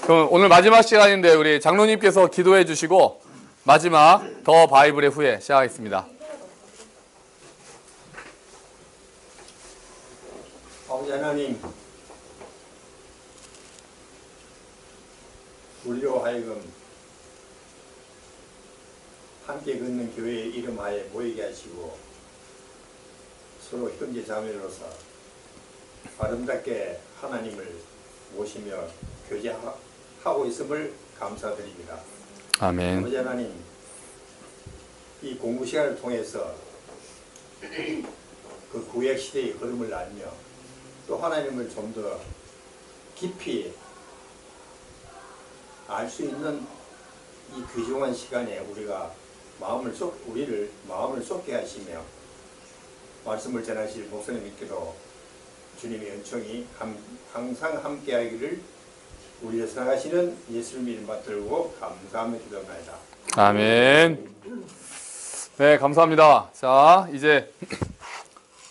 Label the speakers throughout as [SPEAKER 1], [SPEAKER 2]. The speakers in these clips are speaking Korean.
[SPEAKER 1] 그럼 오늘 마지막 시간인데 우리 장로님께서 기도해 주시고 마지막 더 바이블의 후에 시작하겠습니다.
[SPEAKER 2] 아버지 하나님, 우리로 하여금 함께 걷는 교회의 이름하에 모이게 하시고 서로 형제 자매로서 아름답게 하나님을 모시며 교제하고 있음을 감사드립니다.
[SPEAKER 1] 아멘.
[SPEAKER 2] 아버지 하나님, 이 공부 시간을 통해서 그 구약 시대의 흐름을 알며 또 하나님을 좀 더 깊이 알 수 있는 이 귀중한 시간에 우리를 마음을 쏟게 하시며 말씀을 전하실 목사님께도 주님의 은총이 항상 함께하기를 우리를 사랑하시는 예수님 이름 받들고 감사하며 기도합니다.
[SPEAKER 1] 아멘. 네, 감사합니다. 자, 이제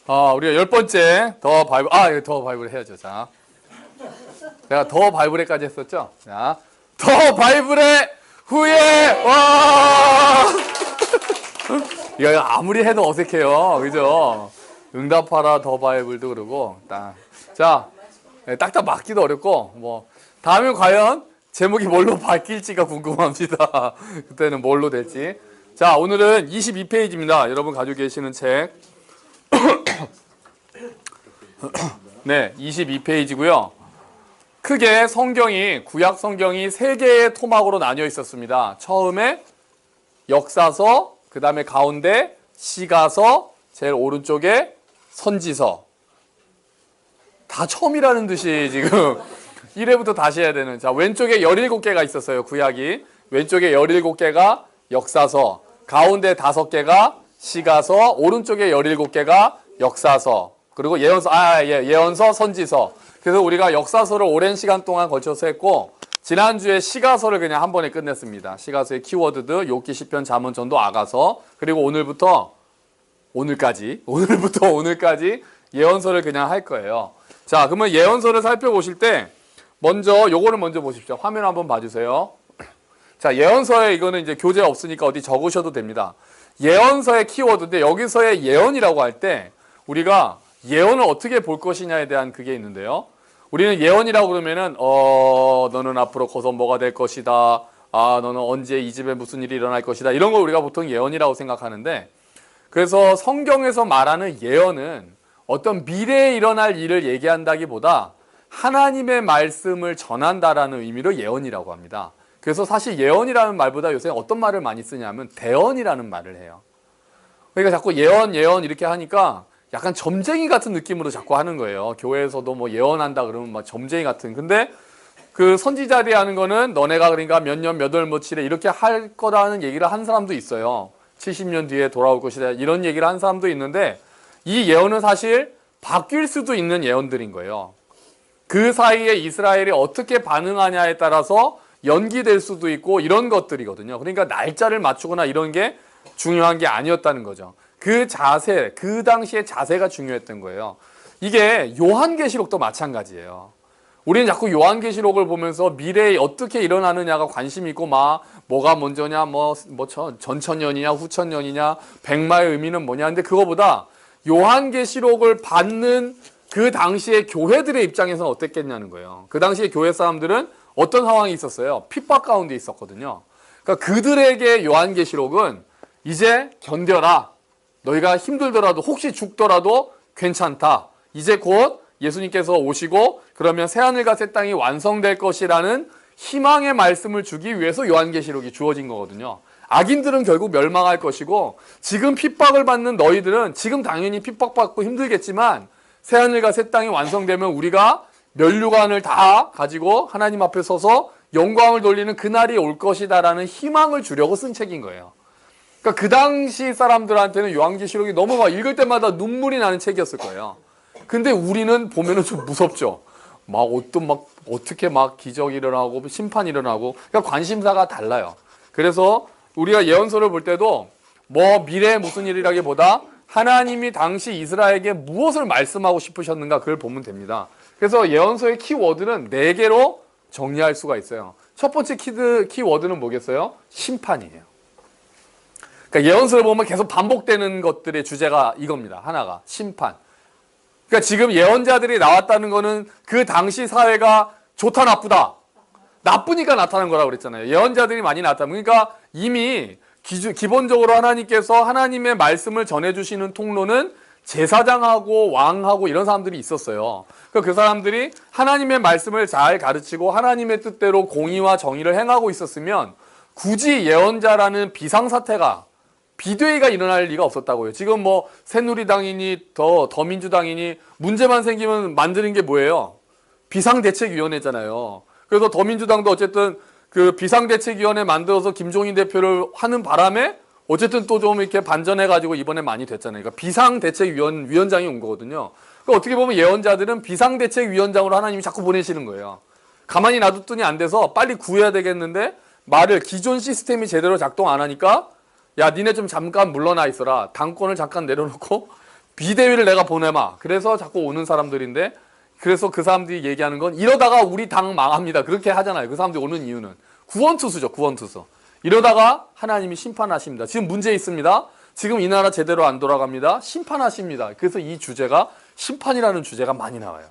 [SPEAKER 1] 우리가 10번째 더 바이블, 더 바이블 해야죠. 자, 내가 더 바이블에까지 했었죠. 자, 더 바이블의 후에 와. 이거 아무리 해도 어색해요, 그죠? 응답하라 더 바이블도 그러고 자, 딱딱 맞기도 어렵고 뭐 다음에 과연 제목이 뭘로 바뀔지가 궁금합니다. 그때는 뭘로 될지. 자, 오늘은 22페이지입니다. 여러분 가지고 계시는 책. 네, 22페이지고요. 크게 구약 성경이 3개의 토막으로 나뉘어 있었습니다. 처음에 역사서, 그 다음에 가운데 시가서, 제일 오른쪽에 선지서. 다 처음이라는 듯이 지금 1회부터 다시 해야 되는. 자, 왼쪽에 17개가 있었어요, 구약이. 왼쪽에 17개가 역사서, 가운데 5개가 시가서, 오른쪽에 17개가 역사서, 그리고 예언서, 선지서. 그래서 우리가 역사서를 오랜 시간 동안 걸쳐서 했고, 지난주에 시가서를 그냥 한 번에 끝냈습니다. 시가서의 키워드들, 욥기, 시편, 잠언, 전도, 아가서. 그리고 오늘부터 오늘까지 예언서를 그냥 할 거예요. 자, 그러면 예언서를 살펴보실 때 요거를 먼저 보십시오. 화면 한번 봐주세요. 자, 예언서에 이거는 이제 교재 없으니까 어디 적으셔도 됩니다. 예언서의 키워드인데 여기서의 예언이라고 할 때 우리가 예언을 어떻게 볼 것이냐에 대한 그게 있는데요. 우리는 예언이라고 그러면은 너는 앞으로 커서 뭐가 될 것이다. 너는 언제 이 집에 무슨 일이 일어날 것이다. 이런 걸 우리가 보통 예언이라고 생각하는데, 그래서 성경에서 말하는 예언은 어떤 미래에 일어날 일을 얘기한다기보다 하나님의 말씀을 전한다라는 의미로 예언이라고 합니다. 그래서 사실 예언이라는 말보다 요새 어떤 말을 많이 쓰냐면 대언이라는 말을 해요. 그러니까 자꾸 예언 이렇게 하니까 약간 점쟁이 같은 느낌으로 자꾸 하는 거예요. 교회에서도 뭐 예언한다 그러면 막 점쟁이 같은. 근데 그 선지자들이 하는 거는 너네가 그러니까 몇 년 몇 월 며칠에 이렇게 할 거라는 얘기를 한 사람도 있어요. 70년 뒤에 돌아올 것이다 이런 얘기를 한 사람도 있는데, 이 예언은 사실 바뀔 수도 있는 예언들인 거예요. 그 사이에 이스라엘이 어떻게 반응하냐에 따라서 연기될 수도 있고 이런 것들이거든요. 그러니까 날짜를 맞추거나 이런 게 중요한 게 아니었다는 거죠. 그 자세, 그 당시의 자세가 중요했던 거예요. 이게 요한계시록도 마찬가지예요. 우리는 자꾸 요한계시록을 보면서 미래에 어떻게 일어나느냐가 관심이 있고 뭐가 먼저냐, 전천년이냐, 후천년이냐, 백마의 의미는 뭐냐. 근데 그거보다 요한계시록을 받는 그 당시의 교회들의 입장에서는 어땠겠냐는 거예요. 그 당시의 교회 사람들은 어떤 상황이 있었어요? 핍박 가운데 있었거든요. 그러니까 그들에게 요한계시록은 이제 견뎌라. 너희가 힘들더라도 혹시 죽더라도 괜찮다. 이제 곧 예수님께서 오시고 그러면 새하늘과 새 땅이 완성될 것이라는 희망의 말씀을 주기 위해서 요한계시록이 주어진 거거든요. 악인들은 결국 멸망할 것이고 지금 핍박을 받는 너희들은 지금 당연히 핍박받고 힘들겠지만 새하늘과 새 땅이 완성되면 우리가 면류관을 다 가지고 하나님 앞에 서서 영광을 돌리는 그날이 올 것이다라는 희망을 주려고 쓴 책인 거예요. 그러니까 그 당시 사람들한테는 요한계시록이 너무 막 읽을 때마다 눈물이 나는 책이었을 거예요. 근데 우리는 보면은 좀 무섭죠. 어떻게 기적이 일어나고 심판이 일어나고, 그러니까 관심사가 달라요. 그래서 우리가 예언서를 볼 때도 미래에 무슨 일이라기보다 하나님이 당시 이스라엘에게 무엇을 말씀하고 싶으셨는가 그걸 보면 됩니다. 그래서 예언서의 키워드는 4개로 정리할 수가 있어요. 첫 번째 키워드는 뭐겠어요? 심판이에요. 그러니까 예언서를 보면 계속 반복되는 것들의 주제가 이겁니다. 하나가 심판. 그러니까 지금 예언자들이 나왔다는 거는 그 당시 사회가 좋다 나쁘다. 나쁘니까 나타난 거라고 그랬잖아요. 예언자들이 많이 나타나면. 그러니까 이미 기본적으로 하나님께서 하나님의 말씀을 전해주시는 통로는 제사장하고 왕하고 이런 사람들이 있었어요. 그러니까 그 사람들이 하나님의 말씀을 잘 가르치고 하나님의 뜻대로 공의와 정의를 행하고 있었으면 굳이 예언자라는 비상사태가 비대위가 일어날 리가 없었다고요. 지금 뭐 새누리당이니 더민주당이니 문제만 생기면 만드는 게 뭐예요? 비상대책위원회잖아요. 그래서 더민주당도 어쨌든 그 비상대책위원회 만들어서 김종인 대표를 하는 바람에 어쨌든 또 좀 이렇게 반전해가지고 이번에 많이 됐잖아요. 그러니까 비상대책위원장이 온 거거든요. 그러니까 어떻게 보면 예언자들은 비상대책위원장으로 하나님이 자꾸 보내시는 거예요. 가만히 놔뒀더니 안 돼서 빨리 구해야 되겠는데 말을 기존 시스템이 제대로 작동 안 하니까 야 니네 좀 잠깐 물러나 있어라. 당권을 잠깐 내려놓고 비대위를 내가 보내마. 그래서 자꾸 오는 사람들인데 그래서 그 사람들이 얘기하는 건 이러다가 우리 당 망합니다. 그렇게 하잖아요. 그 사람들이 오는 이유는 구원투수죠. 구원투수. 이러다가 하나님이 심판하십니다. 지금 문제 있습니다. 지금 이 나라 제대로 안 돌아갑니다. 심판하십니다. 그래서 이 주제가 심판이라는 주제가 많이 나와요.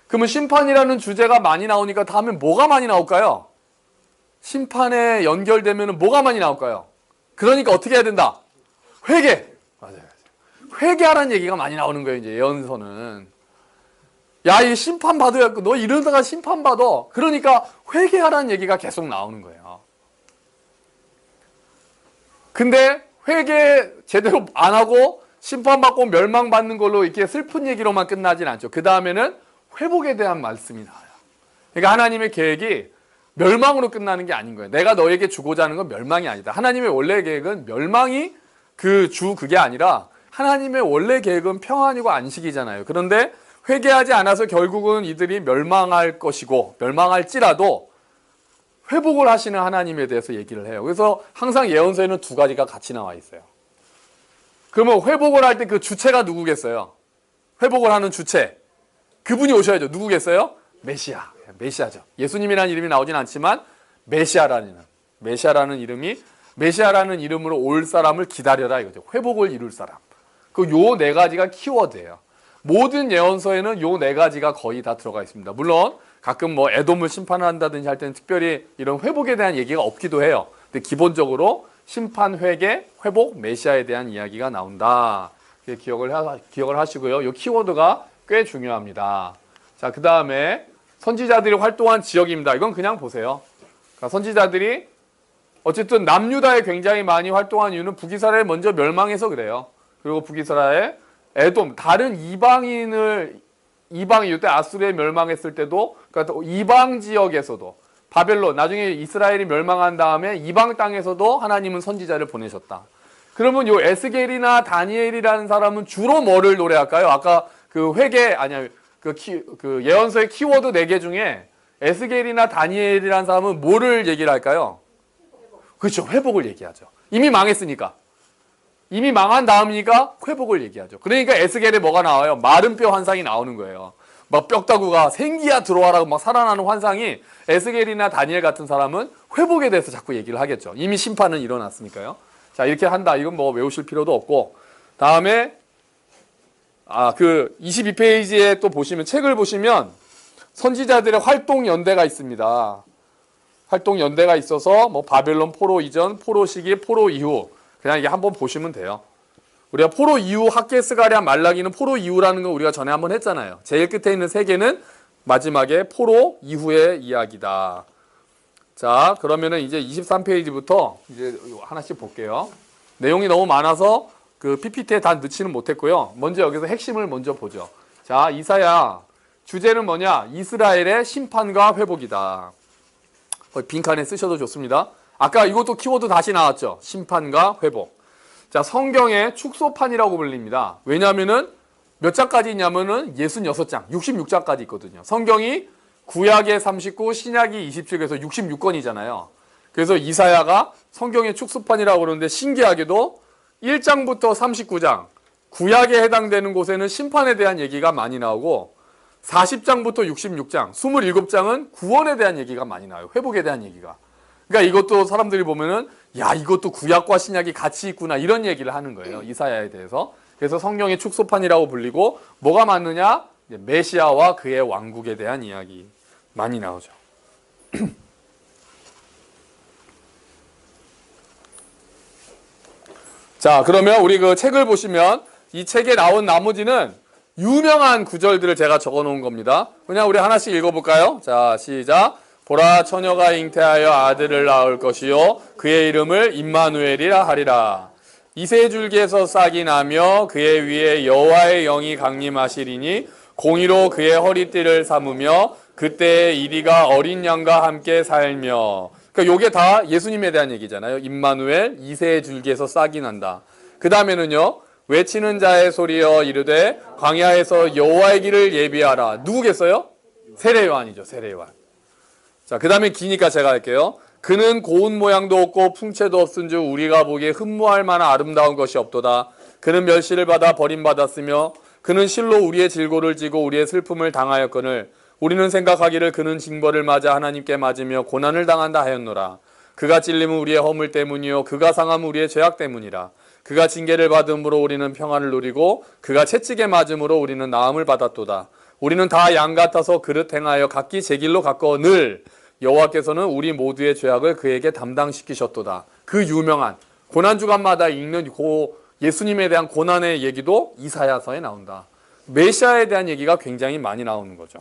[SPEAKER 1] 그러면 심판이라는 주제가 많이 나오니까 다음에 뭐가 많이 나올까요? 심판에 연결되면 뭐가 많이 나올까요? 그러니까 어떻게 해야 된다? 회개. 맞아요. 회개하라는 얘기가 많이 나오는 거예요. 이제 예언서는. 야, 이 심판 받아야 너 이러다가 심판 받아. 그러니까 회개하라는 얘기가 계속 나오는 거예요. 근데 회개 제대로 안 하고 심판받고 멸망받는 걸로 이렇게 슬픈 얘기로만 끝나진 않죠. 그 다음에는 회복에 대한 말씀이 나와요. 그러니까 하나님의 계획이 멸망으로 끝나는 게 아닌 거예요. 내가 너에게 주고자 하는 건 멸망이 아니다. 하나님의 원래 계획은 멸망이 그게 아니라 하나님의 원래 계획은 평안이고 안식이잖아요. 그런데 회개하지 않아서 결국은 이들이 멸망할 것이고 멸망할지라도 회복을 하시는 하나님에 대해서 얘기를 해요. 그래서 항상 예언서에는 두 가지가 같이 나와 있어요. 그러면 회복을 할 때 그 주체가 누구겠어요? 회복을 하는 주체. 그분이 오셔야죠. 누구겠어요? 메시아. 메시아죠. 예수님이라는 이름이 나오진 않지만 메시아라는 이름으로 올 사람을 기다려라 이거죠. 회복을 이룰 사람. 그 요 네 가지가 키워드예요. 모든 예언서에는 요 네 가지가 거의 다 들어가 있습니다. 물론 가끔 뭐 에돔을 심판한다든지 할 때는 특별히 이런 회복에 대한 얘기가 없기도 해요. 근데 기본적으로 심판, 회개, 회복, 메시아에 대한 이야기가 나온다. 기억을 하시고요. 요 키워드가 꽤 중요합니다. 자, 그 다음에 선지자들이 활동한 지역입니다. 이건 그냥 보세요. 그러니까 선지자들이 어쨌든 남유다에 굉장히 많이 활동한 이유는 북이스라엘 먼저 멸망해서 그래요. 그리고 북이스라엘, 에돔, 다른 이방이 이때 아수르에 멸망했을 때도 그러니까 이방 지역에서도 바벨론 나중에 이스라엘이 멸망한 다음에 이방 땅에서도 하나님은 선지자를 보내셨다. 그러면 요 에스겔이나 다니엘이라는 사람은 주로 뭐를 노래할까요? 아까 그 그 예언서의 키워드 4개 중에 에스겔이나 다니엘이라는 사람은 뭐를 얘기를 할까요? 그렇죠. 회복을 얘기하죠. 이미 망했으니까. 이미 망한 다음이니까 회복을 얘기하죠. 그러니까 에스겔에 뭐가 나와요? 마른 뼈 환상이 나오는 거예요. 막 뼈다구가 생기야 들어와라고 막 살아나는 환상이 에스겔이나 다니엘 같은 사람은 회복에 대해서 자꾸 얘기를 하겠죠. 이미 심판은 일어났으니까요. 자, 이렇게 한다. 이건 뭐 외우실 필요도 없고. 다음에 그 22페이지에 또 보시면 책을 보시면 선지자들의 활동 연대가 있습니다. 활동 연대가 있어서 뭐 바벨론 포로 이전, 포로 시기, 포로 이후 그냥 이게 한번 보시면 돼요. 우리가 포로 이후 학개스가랴 말라기는 포로 이후라는 거 우리가 전에 한번 했잖아요. 제일 끝에 있는 3개는 마지막에 포로 이후의 이야기다. 자, 그러면은 이제 23페이지부터 이제 하나씩 볼게요. 내용이 너무 많아서 그 PPT에 다 넣지는 못했고요. 먼저 여기서 핵심을 먼저 보죠. 자, 이사야 주제는 뭐냐? 이스라엘의 심판과 회복이다. 빈칸에 쓰셔도 좋습니다. 아까 이것도 키워드 다시 나왔죠. 심판과 회복. 자, 성경의 축소판이라고 불립니다. 왜냐하면은 몇 장까지 있냐면은 66장, 66장까지 있거든요. 성경이 구약의 39, 신약이 27에서 66권이잖아요. 그래서 이사야가 성경의 축소판이라고 그러는데 신기하게도 1장부터 39장, 구약에 해당되는 곳에는 심판에 대한 얘기가 많이 나오고 40장부터 66장, 27장은 구원에 대한 얘기가 많이 나와요. 회복에 대한 얘기가. 그러니까 이것도 사람들이 보면은 야, 이것도 구약과 신약이 같이 있구나 이런 얘기를 하는 거예요. 이사야에 대해서. 그래서 성경의 축소판이라고 불리고 뭐가 맞느냐? 메시아와 그의 왕국에 대한 이야기 많이 나오죠. 자, 그러면 우리 그 책을 보시면 이 책에 나온 나머지는 유명한 구절들을 제가 적어 놓은 겁니다. 그냥 우리 하나씩 읽어볼까요? 자, 시작. 보라, 처녀가 잉태하여 아들을 낳을 것이요 그의 이름을 임마누엘이라 하리라. 이새줄기에서 싹이 나며 그의 위에 여호와의 영이 강림하시리니 공의로 그의 허리띠를 삼으며 그때의 이리가 어린 양과 함께 살며. 그러니까 요게 다 예수님에 대한 얘기잖아요. 임마누엘, 이새줄기에서 싹이 난다. 그 다음에는요, 외치는 자의 소리여 이르되 광야에서 여호와의 길을 예비하라. 누구겠어요? 세례 요한이죠. 세례 요한. 자, 그 다음에 기니까 제가 할게요. 그는 고운 모양도 없고 풍채도 없은즉 우리가 보기에 흠모할 만한 아름다운 것이 없도다. 그는 멸시를 받아 버림받았으며 그는 실로 우리의 질고를 지고 우리의 슬픔을 당하였거늘 우리는 생각하기를 그는 징벌을 맞아 하나님께 맞으며 고난을 당한다 하였노라. 그가 찔림은 우리의 허물 때문이요 그가 상함은 우리의 죄악 때문이라. 그가 징계를 받음으로 우리는 평안을 누리고 그가 채찍에 맞음으로 우리는 나음을 받았도다. 우리는 다 양 같아서 그릇 행하여 각기 제 길로 가거늘 여호와께서는 우리 모두의 죄악을 그에게 담당시키셨도다. 그 유명한 고난주간마다 읽는 예수님에 대한 고난의 얘기도 이사야서에 나온다. 메시아에 대한 얘기가 굉장히 많이 나오는 거죠.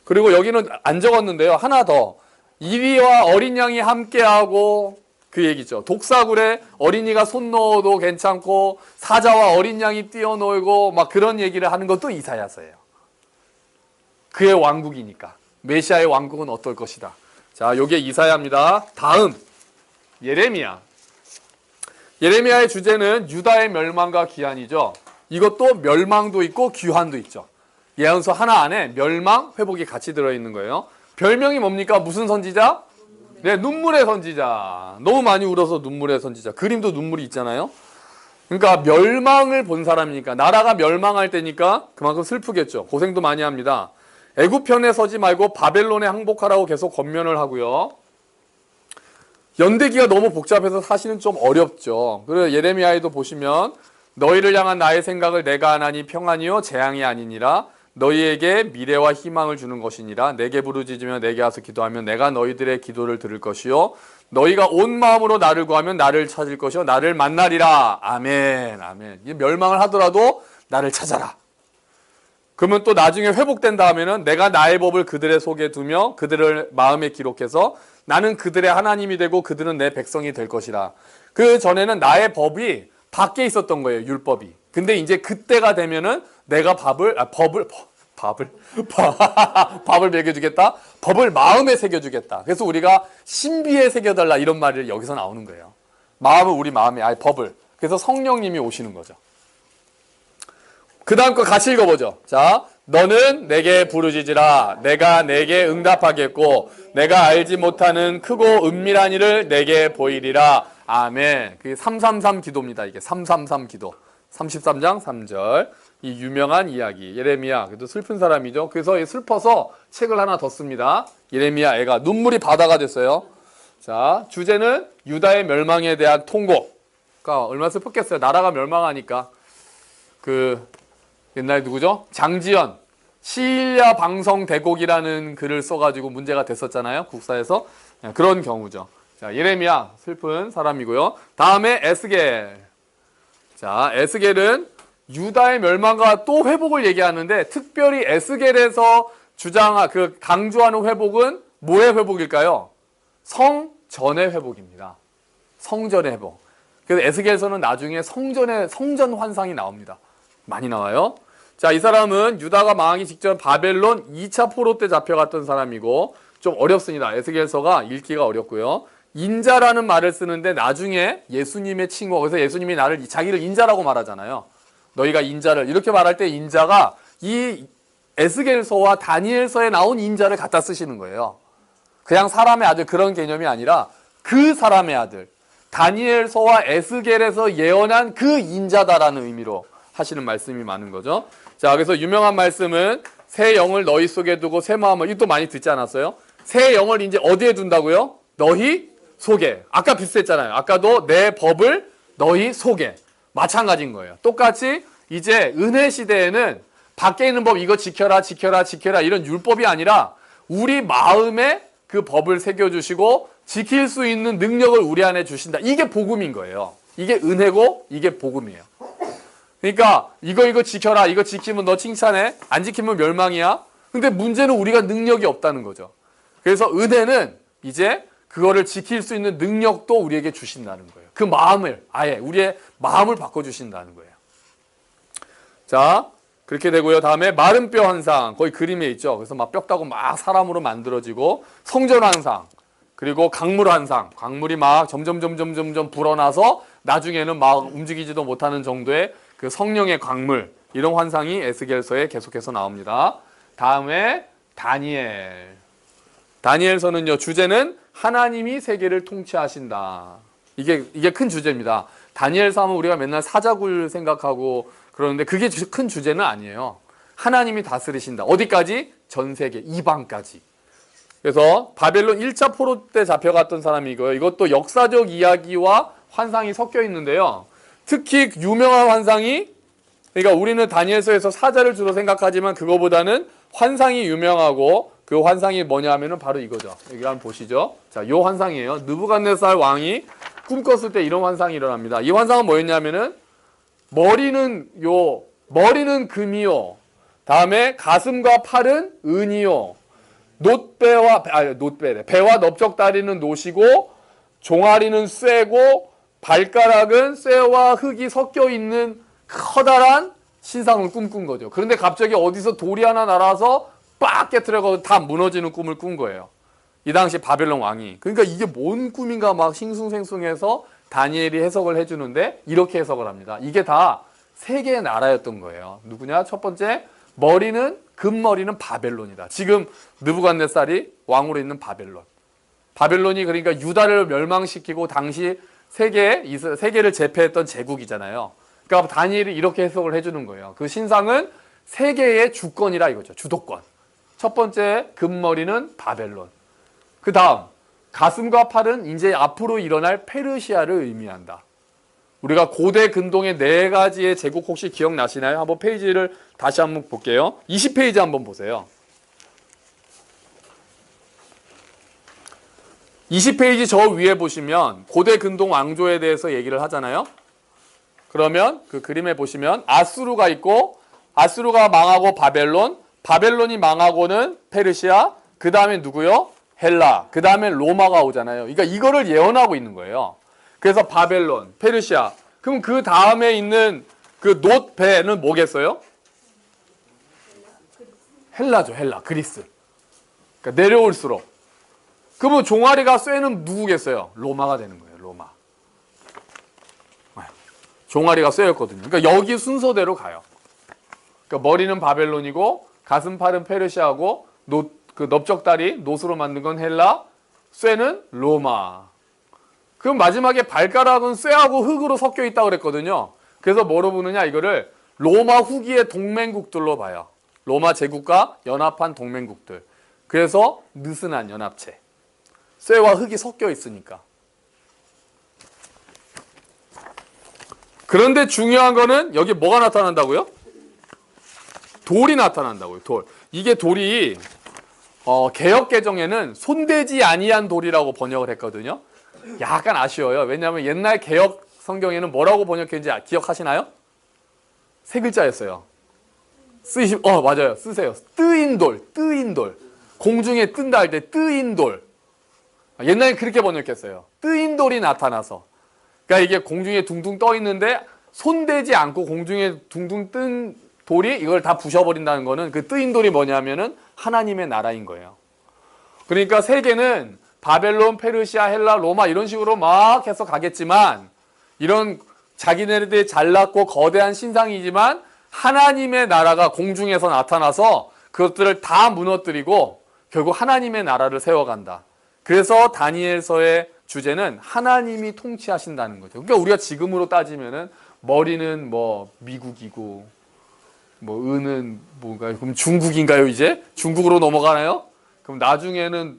[SPEAKER 1] 그리고 여기는 안 적었는데요. 하나 더. 이리와 어린 양이 함께하고 그 얘기죠. 독사굴에 어린이가 손 넣어도 괜찮고 사자와 어린 양이 뛰어놀고 막 그런 얘기를 하는 것도 이사야서예요. 그의 왕국이니까. 메시아의 왕국은 어떨 것이다. 자, 요게 이사야입니다. 다음 예레미야. 예레미야의 주제는 유다의 멸망과 귀환이죠. 이것도 멸망도 있고 귀환도 있죠. 예언서 하나 안에 멸망, 회복이 같이 들어있는 거예요. 별명이 뭡니까? 무슨 선지자? 네, 눈물의 선지자. 너무 많이 울어서 눈물의 선지자. 그림도 눈물이 있잖아요. 그러니까 멸망을 본 사람이니까, 나라가 멸망할 때니까 그만큼 슬프겠죠. 고생도 많이 합니다. 애굽 편에 서지 말고 바벨론에 항복하라고 계속 권면을 하고요. 연대기가 너무 복잡해서 사실은 좀 어렵죠. 그래서 예레미야에도 보시면 너희를 향한 나의 생각을 내가 하나니 평안이요 재앙이 아니니라. 너희에게 미래와 희망을 주는 것이니라. 내게 부르짖으며 내게 와서 기도하면 내가 너희들의 기도를 들을 것이요 너희가 온 마음으로 나를 구하면 나를 찾을 것이요 나를 만나리라. 아멘. 아멘. 멸망을 하더라도 나를 찾아라. 그러면 또 나중에 회복된다 하면은 내가 나의 법을 그들의 속에 두며 그들을 마음에 기록해서 나는 그들의 하나님이 되고 그들은 내 백성이 될 것이라. 그 전에는 나의 법이 밖에 있었던 거예요. 율법이. 근데 이제 그때가 되면은 내가 밥을 먹여주겠다. 법을 마음에 새겨주겠다. 그래서 우리가 신비에 새겨달라 이런 말이 여기서 나오는 거예요. 마음을 우리 마음에 법을. 그래서 성령님이 오시는 거죠. 그 다음 거 같이 읽어보죠. 자, 너는 내게 부르짖으라. 내가 내게 응답하겠고 내가 알지 못하는 크고 은밀한 일을 내게 보이리라. 아멘. 그게 333 기도입니다. 이게 333 기도. 33장 3절. 이 유명한 이야기. 예레미야. 그래도 슬픈 사람이죠. 그래서 슬퍼서 책을 하나 더 씁니다. 예레미야 애가 눈물이 바다가 됐어요. 자, 주제는 유다의 멸망에 대한 통곡. 그러니까 얼마나 슬펐겠어요. 나라가 멸망하니까. 옛날 누구죠? 장지연. 시일야 방성 대곡이라는 글을 써가지고 문제가 됐었잖아요. 국사에서. 그런 경우죠. 자, 예레미야 슬픈 사람이고요. 다음에 에스겔. 자, 에스겔은 유다의 멸망과 또 회복을 얘기하는데 특별히 에스겔에서 강조하는 회복은 뭐의 회복일까요? 성전의 회복입니다. 성전의 회복. 그래서 에스겔서는 나중에 성전 환상이 나옵니다. 많이 나와요. 자, 이 사람은 유다가 망하기 직전 바벨론 2차 포로 때 잡혀갔던 사람이고 좀 어렵습니다. 에스겔서가 읽기가 어렵고요. 인자라는 말을 쓰는데 나중에 예수님의 친구, 그래서 예수님이 자기를 인자라고 말하잖아요. 너희가 인자를 이렇게 말할 때 인자가 이 에스겔서와 다니엘서에 나온 인자를 갖다 쓰시는 거예요. 그냥 사람의 아들 그런 개념이 아니라 그 사람의 아들. 다니엘서와 에스겔에서 예언한 그 인자다라는 의미로 하시는 말씀이 많은 거죠. 자, 그래서 유명한 말씀은 새 영을 너희 속에 두고 새 마음을, 이것도 많이 듣지 않았어요? 새 영을 이제 어디에 둔다고요? 너희 속에. 아까 비슷했잖아요. 아까도 내 법을 너희 속에. 마찬가지인 거예요. 똑같이 이제 은혜 시대에는 밖에 있는 법 이거 지켜라 지켜라 지켜라 이런 율법이 아니라 우리 마음에 그 법을 새겨주시고 지킬 수 있는 능력을 우리 안에 주신다. 이게 복음인 거예요. 이게 은혜고 이게 복음이에요. 그러니까 이거 지켜라. 이거 지키면 너 칭찬해. 안 지키면 멸망이야. 근데 문제는 우리가 능력이 없다는 거죠. 그래서 은혜는 이제 그거를 지킬 수 있는 능력도 우리에게 주신다는 거예요. 그 마음을 아예 우리의 마음을 바꿔주신다는 거예요. 자, 그렇게 되고요. 다음에 마른 뼈 환상, 거의 그림에 있죠. 그래서 막 뼈다고 막 사람으로 만들어지고 성전 환상, 그리고 강물 환상, 강물이 막 점점 불어나서 나중에는 막 움직이지도 못하는 정도의 그 성령의 강물, 이런 환상이 에스겔서에 계속해서 나옵니다. 다음에 다니엘. 다니엘서는요, 주제는 하나님이 세계를 통치하신다. 이게 큰 주제입니다. 다니엘서 하면 우리가 맨날 사자굴 생각하고 그러는데 그게 큰 주제는 아니에요. 하나님이 다스리신다. 어디까지? 전 세계, 이방까지. 그래서 바벨론 1차 포로 때 잡혀갔던 사람이 이거예요. 이것도 역사적 이야기와 환상이 섞여 있는데요. 특히 유명한 환상이, 그러니까 우리는 다니엘서에서 사자를 주로 생각하지만 그거보다는 환상이 유명하고, 그 환상이 뭐냐 하면은 바로 이거죠. 여기 한번 보시죠. 자, 요 환상이에요. 느부갓네살 왕이 꿈 꿨을 때 이런 환상이 일어납니다. 이 환상은 뭐였냐면은 머리는 금이요. 다음에 가슴과 팔은 은이요. 배와 넓적다리는 노시고 종아리는 쇠고 발가락은 쇠와 흙이 섞여 있는 커다란 신상을 꿈꾼 거죠. 그런데 갑자기 어디서 돌이 하나 날아서 빡 깨트려서 다 무너지는 꿈을 꾼 거예요. 이 당시 바벨론 왕이. 그러니까 이게 뭔 꿈인가 막 싱숭생숭해서 다니엘이 해석을 해주는데 이렇게 해석을 합니다. 이게 다 세 개의 나라였던 거예요. 누구냐? 첫 번째, 금머리는 바벨론이다. 지금 느부갓네살이 왕으로 있는 바벨론. 바벨론이 그러니까 유다를 멸망시키고 당시 세계를 제패했던 제국이잖아요. 그러니까 다니엘이 이렇게 해석을 해주는 거예요. 그 신상은 세계의 주권이라 이거죠. 주도권. 첫 번째, 금머리는 바벨론. 그 다음, 가슴과 팔은 이제 앞으로 일어날 페르시아를 의미한다. 우리가 고대 근동의 4가지의 제국 혹시 기억나시나요? 한번 페이지를 다시 한번 볼게요. 20페이지 한번 보세요. 20페이지 저 위에 보시면 고대 근동 왕조에 대해서 얘기를 하잖아요. 그러면 그 그림에 보시면 아수르가 있고, 아수르가 망하고 바벨론이 망하고는 페르시아, 그 다음에 누구요? 헬라, 그 다음에 로마가 오잖아요. 그러니까 이거를 예언하고 있는 거예요. 그래서 바벨론, 페르시아. 그럼 그 다음에 있는 그 놋배는 뭐겠어요? 헬라죠, 헬라, 그리스. 그러니까 내려올수록. 그러면 종아리가 쇠는 누구겠어요? 로마가 되는 거예요, 로마. 종아리가 쇠였거든요. 그러니까 여기 순서대로 가요. 그러니까 머리는 바벨론이고, 가슴, 팔은 페르시아고, 그 넓적다리, 놋으로 만든 건 헬라, 쇠는 로마. 그럼 마지막에 발가락은 쇠하고 흙으로 섞여 있다고 그랬거든요. 그래서 뭐로 부르냐, 이거를 로마 후기의 동맹국들로 봐요. 로마 제국과 연합한 동맹국들. 그래서 느슨한 연합체. 쇠와 흙이 섞여 있으니까. 그런데 중요한 거는 여기 뭐가 나타난다고요? 돌이 나타난다고요, 돌. 이게 돌이 개역개정에는 손대지 아니한 돌이라고 번역을 했거든요. 약간 아쉬워요. 왜냐하면 옛날 개역 성경에는 뭐라고 번역했는지 기억하시나요? 3글자였어요. 맞아요. 쓰세요. 뜨인 돌. 공중에 뜬다 할 때 뜨인 돌. 옛날에 그렇게 번역했어요. 뜨인 돌이 나타나서. 그러니까 이게 공중에 둥둥 떠 있는데 손대지 않고 공중에 둥둥 뜬 돌이 이걸 다 부셔버린다는 거는, 그 뜨인 돌이 뭐냐면은 하나님의 나라인 거예요. 그러니까 세계는 바벨론, 페르시아, 헬라, 로마 이런 식으로 막 해서 가겠지만, 이런 자기네들이 잘났고 거대한 신상이지만 하나님의 나라가 공중에서 나타나서 그것들을 다 무너뜨리고 결국 하나님의 나라를 세워간다. 그래서 다니엘서의 주제는 하나님이 통치하신다는 거죠. 그러니까 우리가 지금으로 따지면은 머리는 뭐 미국이고, 뭐 은은 뭔가요? 그럼 중국인가요 이제? 중국으로 넘어가나요? 그럼 나중에는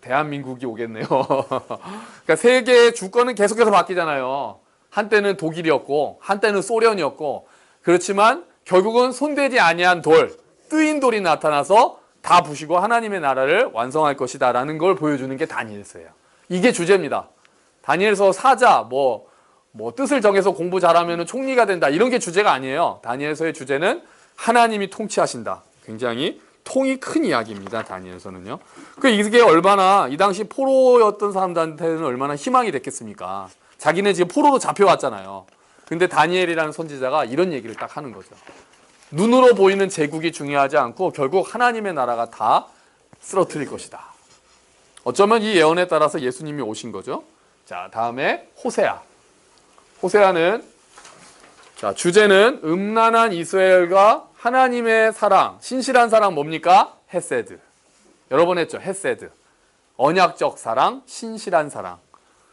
[SPEAKER 1] 대한민국이 오겠네요. 그러니까 세계의 주권은 계속해서 바뀌잖아요. 한때는 독일이었고 한때는 소련이었고 그렇지만 결국은 손대지 아니한 돌, 뜨인 돌이 나타나서 다 부시고 하나님의 나라를 완성할 것이다 라는 걸 보여주는 게 다니엘서예요. 이게 주제입니다. 다니엘서 사자 뭐 뜻을 정해서 공부 잘하면 총리가 된다 이런 게 주제가 아니에요. 다니엘서의 주제는 하나님이 통치하신다. 굉장히 통이 큰 이야기입니다. 다니엘서는요. 이게 얼마나 이 당시 포로였던 사람들한테는 얼마나 희망이 됐겠습니까? 자기는 지금 포로로 잡혀왔잖아요. 근데 다니엘이라는 선지자가 이런 얘기를 딱 하는 거죠. 눈으로 보이는 제국이 중요하지 않고 결국 하나님의 나라가 다 쓰러뜨릴 것이다. 어쩌면 이 예언에 따라서 예수님이 오신 거죠. 자, 다음에 호세아. 호세아는 자, 주제는 음란한 이스라엘과 하나님의 사랑, 신실한 사랑 뭡니까? 헤세드. 여러 번 했죠. 헤세드. 언약적 사랑, 신실한 사랑.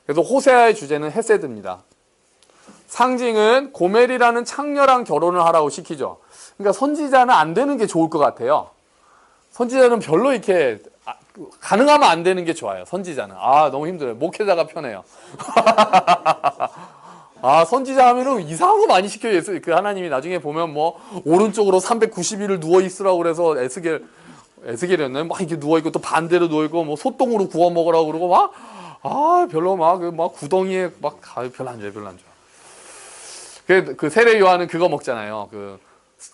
[SPEAKER 1] 그래서 호세아의 주제는 헤세드입니다. 상징은 고멜이라는 창녀랑 결혼을 하라고 시키죠. 그러니까 선지자는 안 되는 게 좋을 것 같아요. 선지자는 별로 이렇게 가능하면 안 되는 게 좋아요. 선지자는. 너무 힘들어요. 목회자가 편해요. 선지자 하면은 이상한 거 많이 시켜요. 그 하나님이 나중에 보면 뭐 오른쪽으로 390일을 누워 있으라고 그래서 에스겔이었나요? 막 이렇게 누워 있고 또 반대로 누워 있고 뭐 소똥으로 구워 먹으라고 그러고 별로 막 구덩이에 별로 안 좋아요. 그 세례 요한은 그거 먹잖아요.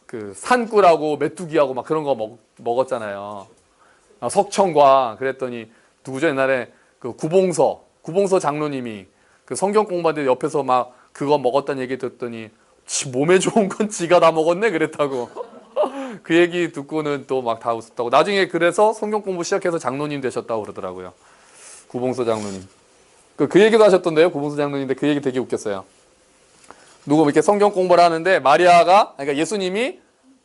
[SPEAKER 1] 그 산꿀하고 메뚜기하고 막 그런 거 먹었잖아요. 석청과 그랬더니 누구죠? 옛날에 그 구봉서 장로님이 그 성경 공부하는데 옆에서 막 그거 먹었다는 얘기 듣더니 몸에 좋은 건 지가 다 먹었네 그랬다고. 그 얘기 듣고는 또 막 다 웃었다고. 나중에 그래서 성경 공부 시작해서 장로님 되셨다고 그러더라고요. 구봉서 장로님. 그 얘기도 하셨던데요. 구봉서 장로님인데 그 얘기 되게 웃겼어요. 누구 이렇게 성경 공부를 하는데 그러니까 예수님이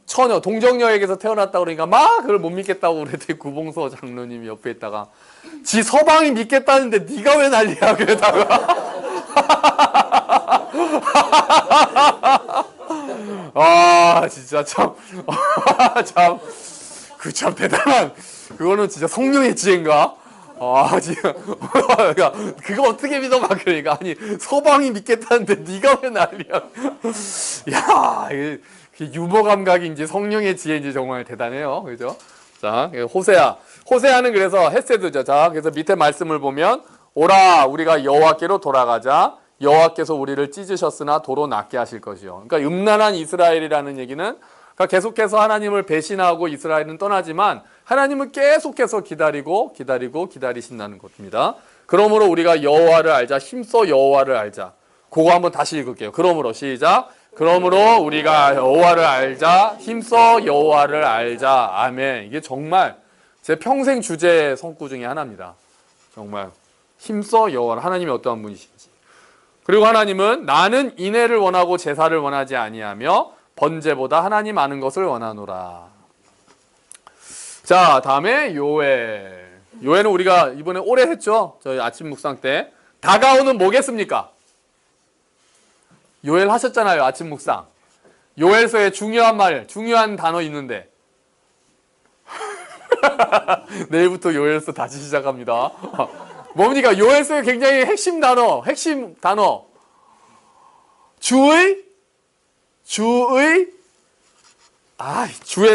[SPEAKER 1] 처녀 동정녀에게서 태어났다고 그러니까 막 그걸 못 믿겠다고 그랬더니 구봉서 장로님이 옆에 있다가 지 서방이 믿겠다는데 네가 왜 난리야 그랬다가 진짜 참 대단한 그거는 진짜 성령의 지혜인가? 지금 그거 어떻게 믿어 막 그러니까 아니 서방이 믿겠다는데 네가 왜 난리야? 야, 이게 유머 감각인지 성령의 지혜인지 정말 대단해요, 그죠? 자, 호세아는 그래서 헤세드죠. 자, 그래서 밑에 말씀을 보면 오라 우리가 여호와께로 돌아가자. 여호와께서 우리를 찢으셨으나 도로 낫게 하실 것이요. 그러니까 음란한 이스라엘이라는 얘기는 그러니까 계속해서 하나님을 배신하고 이스라엘은 떠나지만 하나님은 계속해서 기다리신다는 것입니다. 그러므로 우리가 여호와를 알자. 힘써 여호와를 알자. 그거 한번 다시 읽을게요. 그러므로 시작. 그러므로 우리가 여호와를 알자. 힘써 여호와를 알자. 아멘. 이게 정말 제 평생 주제 성구 중에 하나입니다. 정말 힘써 여호와를 하나님이 어떠한 분이신지. 그리고 하나님은 나는 인애를 원하고 제사를 원하지 아니하며 번제보다 하나님 아는 것을 원하노라. 자, 다음에 요엘. 요엘은 우리가 이번에 오래 했죠. 저희 아침 묵상 때. 다가오는 뭐겠습니까? 요엘 하셨잖아요. 아침 묵상. 요엘서에 중요한 단어 있는데. 내일부터 요엘서 다시 시작합니다. 뭡니까? 요엘서의 굉장히 핵심 단어. 주의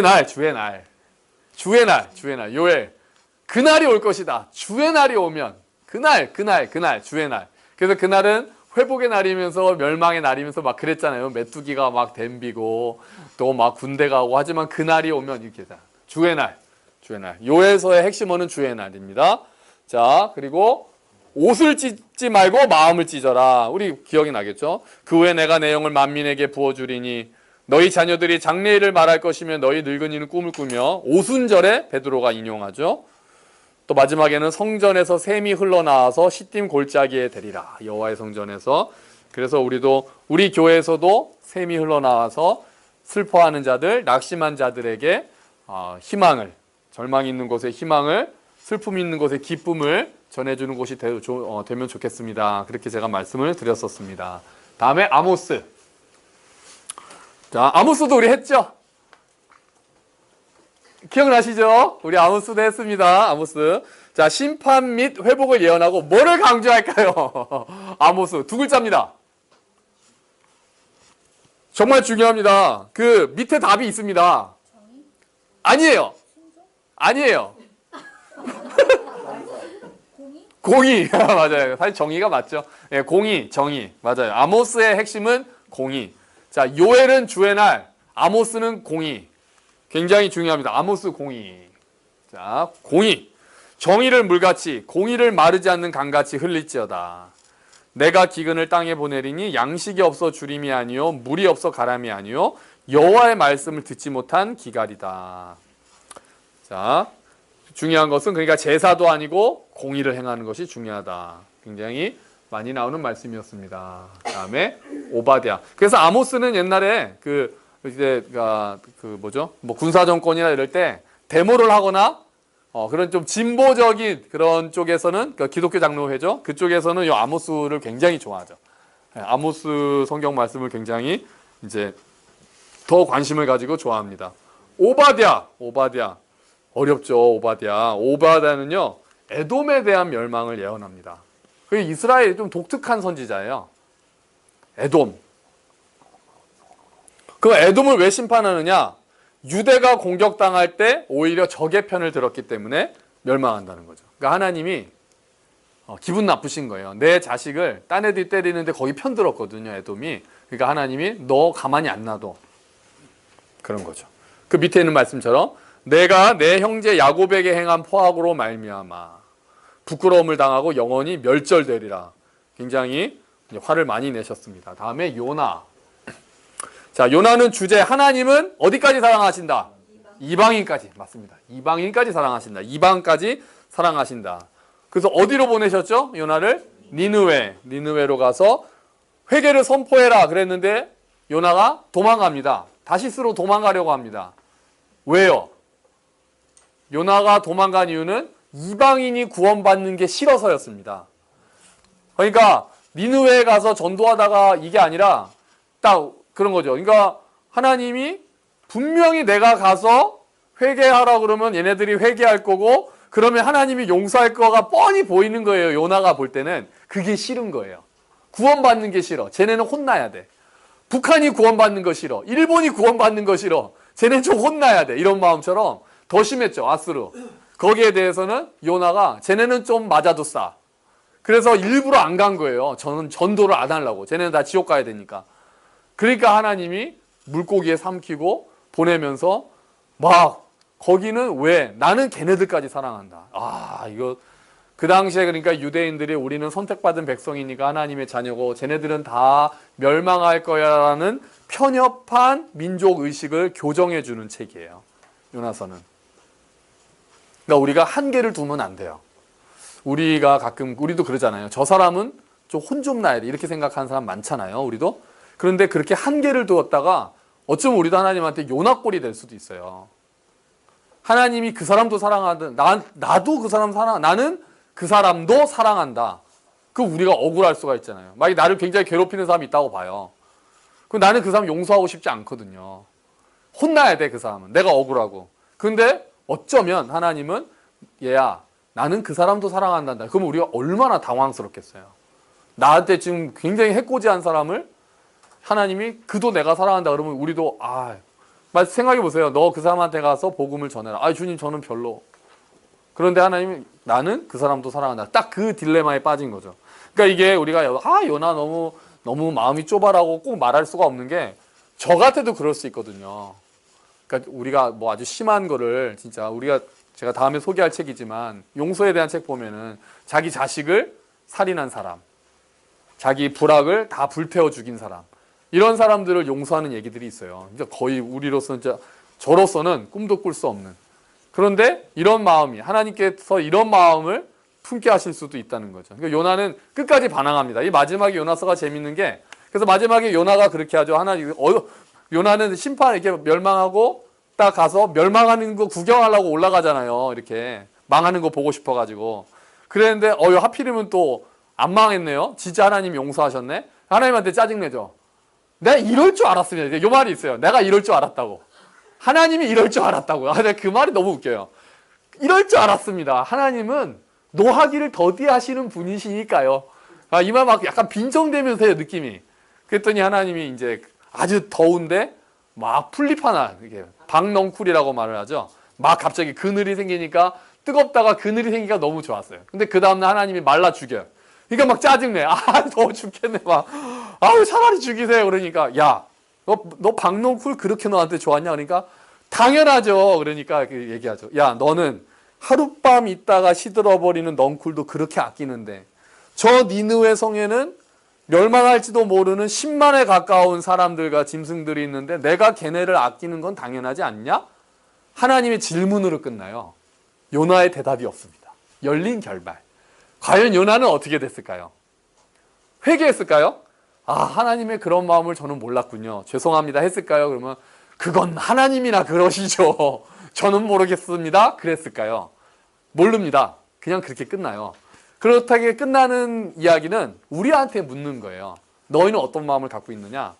[SPEAKER 1] 날. 요엘. 그날이 올 것이다. 주의 날이 오면. 그날, 주의 날. 그래서 그날은 회복의 날이면서 멸망의 날이면서 막 그랬잖아요. 메뚜기가 막 댐비고 또 막 군대 가고 하지만 그날이 오면 이렇게 주의 날. 요엘서의 핵심어는 주의 날입니다. 자, 그리고 옷을 찢지 말고 마음을 찢어라. 우리 기억이 나겠죠? 그 후에 내가 내 영을 만민에게 부어주리니 너희 자녀들이 장래일을 말할 것이며 너희 늙은이는 꿈을 꾸며 오순절에 베드로가 인용하죠. 또 마지막에는 성전에서 샘이 흘러나와서 시딤 골짜기에 대리라. 여호와의 성전에서. 그래서 우리 교회에서도 샘이 흘러나와서 슬퍼하는 자들, 낙심한 자들에게 희망을, 절망이 있는 곳에 희망을, 슬픔이 있는 곳에 기쁨을 전해주는 곳이 되면 좋겠습니다. 그렇게 제가 말씀을 드렸었습니다. 다음에 아모스. 자, 아모스도 우리 했죠? 기억나시죠? 우리 아모스도 했습니다. 아모스. 자, 심판 및 회복을 예언하고 뭐를 강조할까요? 아모스 두 글자입니다. 정말 중요합니다. 그 밑에 답이 있습니다. 아니에요. 아니에요. 공의. 맞아요. 사실 정의가 맞죠. 예, 공의, 정의. 맞아요. 아모스의 핵심은 공의. 자, 요엘은 주의 날, 아모스는 공의. 굉장히 중요합니다. 아모스 공의. 자, 공의. 정의를 물같이, 공의를 마르지 않는 강같이 흘릴지어다. 내가 기근을 땅에 보내리니 양식이 없어 주림이 아니요 물이 없어 가람이 아니요 여호와의 말씀을 듣지 못한 기갈이다. 자, 중요한 것은 그러니까 제사도 아니고 공의를 행하는 것이 중요하다. 굉장히 많이 나오는 말씀이었습니다. 그다음에 오바댜. 그래서 아모스는 옛날에 이제 뭐죠? 뭐 군사 정권이나 이럴 때 데모를 하거나 그런 좀 진보적인 그런 쪽에서는 기독교 장로회죠. 그쪽에서는 이 아모스를 굉장히 좋아하죠. 아모스 성경 말씀을 굉장히 이제 더 관심을 가지고 좋아합니다. 오바댜. 어렵죠, 오바댜. 오바댜는요, 에돔에 대한 멸망을 예언합니다. 이스라엘이 좀 독특한 선지자예요. 에돔. 그 에돔을 왜 심판하느냐? 유대가 공격당할 때 오히려 적의 편을 들었기 때문에 멸망한다는 거죠. 그러니까 하나님이 기분 나쁘신 거예요. 내 자식을 딴 애들이 때리는데 거기 편 들었거든요, 에돔이. 그러니까 하나님이 너 가만히 안 놔둬. 그런 거죠. 그 밑에 있는 말씀처럼 내가 내 형제 야곱에게 행한 포악으로 말미암아 부끄러움을 당하고 영원히 멸절되리라. 굉장히 화를 많이 내셨습니다. 다음에 요나. 자, 요나는 주제 하나님은 어디까지 사랑하신다? 이방인까지. 맞습니다. 이방인까지 사랑하신다. 이방까지 사랑하신다. 그래서 어디로 보내셨죠? 요나를? 니느웨로 가서 회개를 선포해라 그랬는데 요나가 도망갑니다. 다시스로 도망가려고 합니다. 왜요? 요나가 도망간 이유는 이방인이 구원받는 게 싫어서였습니다. 그러니까 니느웨에 가서 전도하다가 이게 아니라 딱 그런 거죠. 그러니까 하나님이 분명히 내가 가서 회개하라 그러면 얘네들이 회개할 거고 그러면 하나님이 용서할 거가 뻔히 보이는 거예요. 요나가 볼 때는 그게 싫은 거예요. 구원받는 게 싫어. 쟤네는 혼나야 돼. 북한이 구원받는 거 싫어. 일본이 구원받는 거 싫어. 쟤네는 좀 혼나야 돼. 이런 마음처럼 더 심했죠. 아스루. 거기에 대해서는 요나가 쟤네는 좀 맞아도 싸. 그래서 일부러 안 간 거예요. 저는 전도를 안 하려고. 쟤네는 다 지옥 가야 되니까. 그러니까 하나님이 물고기에 삼키고 보내면서 막 거기는 왜? 나는 걔네들까지 사랑한다. 이거 그 당시에 그러니까 유대인들이 우리는 선택받은 백성이니까 하나님의 자녀고 쟤네들은 다 멸망할 거야라는 편협한 민족 의식을 교정해 주는 책이에요. 요나서는. 그러니까 우리가 한계를 두면 안 돼요. 우리가 가끔 우리도 그러잖아요. 저 사람은 좀 혼 좀 나야 돼. 이렇게 생각하는 사람 많잖아요. 우리도. 그런데 그렇게 한계를 두었다가 어쩌면 우리도 하나님한테 요나꼴이 될 수도 있어요. 하나님이 그 사람도 사랑하든 나도 그 사람 나는 그 사람도 사랑한다. 그 우리가 억울할 수가 있잖아요. 만약에 나를 굉장히 괴롭히는 사람이 있다고 봐요. 그럼 나는 그 사람 용서하고 싶지 않거든요. 혼나야 돼, 그 사람은. 내가 억울하고. 근데 어쩌면 하나님은 얘야, 나는 그 사람도 사랑한다. 그러면 우리가 얼마나 당황스럽겠어요. 나한테 지금 굉장히 해코지한 사람을 하나님이 그도 내가 사랑한다 그러면 우리도 생각해 보세요. 너 그 사람한테 가서 복음을 전해라. 주님 저는 별로. 그런데 하나님이 나는 그 사람도 사랑한다. 딱 그 딜레마에 빠진 거죠. 그러니까 이게 우리가 요나 너무 마음이 좁아라고 꼭 말할 수가 없는 게 저 같아도 그럴 수 있거든요. 그러니까 우리가 뭐 아주 심한 거를 진짜 제가 다음에 소개할 책이지만 용서에 대한 책 보면은 자기 자식을 살인한 사람, 자기 부락을 다 불태워 죽인 사람 이런 사람들을 용서하는 얘기들이 있어요. 그러니까 거의 우리로서는 저로서는 꿈도 꿀 수 없는. 그런데 이런 마음이 하나님께서 이런 마음을 품게 하실 수도 있다는 거죠. 그러니까 요나는 끝까지 반항합니다. 이 마지막에 요나서가 재밌는 게 그래서 마지막에 요나가 그렇게 하죠. 요나는 심판 이렇게 멸망하고 딱 가서 멸망하는 거 구경하려고 올라가잖아요. 이렇게 망하는 거 보고 싶어가지고. 그랬는데 하필이면 또 안 망했네요. 진짜 하나님 용서하셨네. 하나님한테 짜증내죠. 내가 이럴 줄 알았습니다. 요 말이 있어요. 내가 이럴 줄 알았다고. 하나님이 이럴 줄 알았다고요. 그 말이 너무 웃겨요. 이럴 줄 알았습니다. 하나님은 노하기를 더디하시는 분이시니까요. 이 말 막 약간 빈정대면서요, 느낌이. 그랬더니 하나님이 이제 아주 더운데 막 풀립하나, 이게 박넝쿨이라고 말을 하죠. 막 갑자기 그늘이 생기니까 뜨겁다가 그늘이 생기니까 너무 좋았어요. 근데 그 다음날 하나님이 말라 죽여요. 그러니까 막 짜증내. 더워 죽겠네. 막. 차라리 죽이세요. 그러니까, 야, 너 박넝쿨 그렇게 너한테 좋았냐? 그러니까, 당연하죠. 그러니까 얘기하죠. 야, 너는 하룻밤 있다가 시들어버리는 넝쿨도 그렇게 아끼는데, 저 니느웨 성에는 멸망할지도 모르는 10만에 가까운 사람들과 짐승들이 있는데 내가 걔네를 아끼는 건 당연하지 않냐? 하나님의 질문으로 끝나요. 요나의 대답이 없습니다. 열린 결말. 과연 요나는 어떻게 됐을까요? 회개했을까요? 하나님의 그런 마음을 저는 몰랐군요. 죄송합니다 했을까요? 그러면 그건 하나님이나 그러시죠. 저는 모르겠습니다. 그랬을까요? 모릅니다. 그냥 그렇게 끝나요. 그렇다게 끝나는 이야기는 우리한테 묻는 거예요. 너희는 어떤 마음을 갖고 있느냐?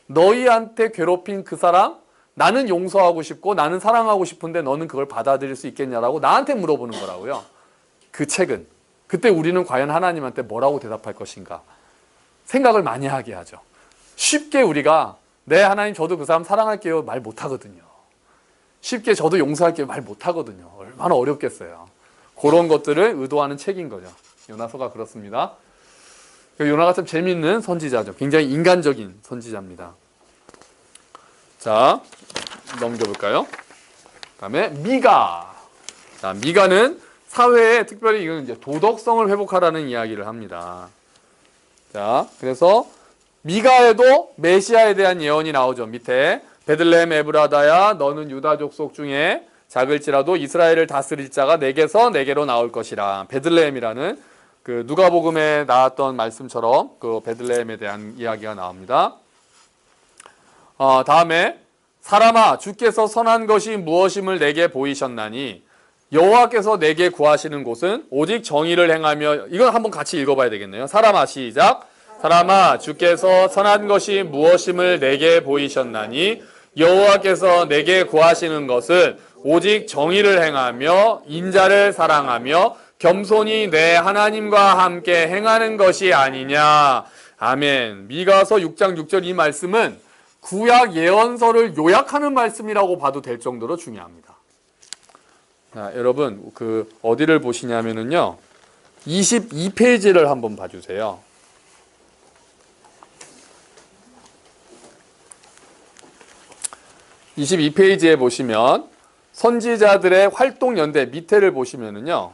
[SPEAKER 1] 너희한테 괴롭힌 그 사람, 나는 용서하고 싶고 나는 사랑하고 싶은데 너는 그걸 받아들일 수 있겠냐라고 나한테 물어보는 거라고요. 그 책은. 그때 우리는 과연 하나님한테 뭐라고 대답할 것인가? 생각을 많이 하게 하죠. 쉽게 우리가 네 하나님 저도 그 사람 사랑할게요 말 못하거든요. 쉽게 저도 용서할게요 말 못하거든요. 얼마나 어렵겠어요. 그런 것들을 의도하는 책인 거죠. 요나서가 그렇습니다. 요나가 참 재미있는 선지자죠. 굉장히 인간적인 선지자입니다. 자, 넘겨볼까요? 다음에 미가. 자, 미가는 사회에 특별히 이건 이제 도덕성을 회복하라는 이야기를 합니다. 자, 그래서 미가에도 메시아에 대한 예언이 나오죠. 밑에 베들레헴 에브라다야 너는 유다 족속 중에 작을지라도 이스라엘을 다스릴 자가 내게서 내게로 나올 것이라. 베들레헴이라는 그 누가복음에 나왔던 말씀처럼 그 베들레헴에 대한 이야기가 나옵니다. 다음에 사람아 주께서 선한 것이 무엇임을 내게 보이셨나니 여호와께서 내게 구하시는 곳은 오직 정의를 행하며. 이건 한번 같이 읽어봐야 되겠네요. 사람아 시작. 사람아 주께서 선한 것이 무엇임을 내게 보이셨나니 여호와께서 내게 구하시는 것은 오직 정의를 행하며 인자를 사랑하며 겸손히 내 하나님과 함께 행하는 것이 아니냐. 아멘. 미가서 6장 6절 이 말씀은 구약 예언서를 요약하는 말씀이라고 봐도 될 정도로 중요합니다. 자, 여러분 그 어디를 보시냐면은요. 22페이지를 한번 봐주세요. 22페이지에 보시면 선지자들의 활동 연대 밑에를 보시면은요.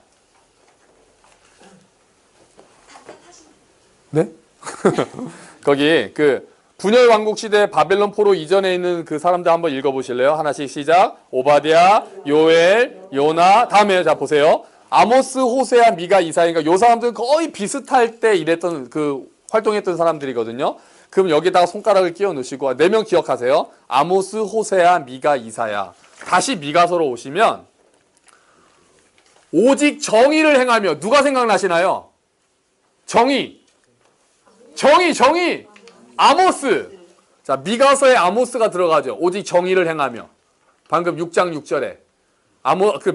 [SPEAKER 1] 네? 거기 그 분열 왕국 시대 바벨론 포로 이전에 있는 그 사람들 한번 읽어 보실래요? 하나씩 시작. 오바댜, 요엘, 요나. 다음에 자 보세요. 아모스, 호세아, 미가, 이사야니까 요 사람들은 거의 비슷할 때 이랬던 그 활동했던 사람들이거든요. 그럼 여기다가 손가락을 끼워 넣으시고 4명 기억하세요. 아모스, 호세아, 미가, 이사야. 다시 미가서로 오시면 오직 정의를 행하며. 누가 생각나시나요? 정의. 아모스. 자, 미가서에 아모스가 들어가죠. 오직 정의를 행하며. 방금 6장 6절에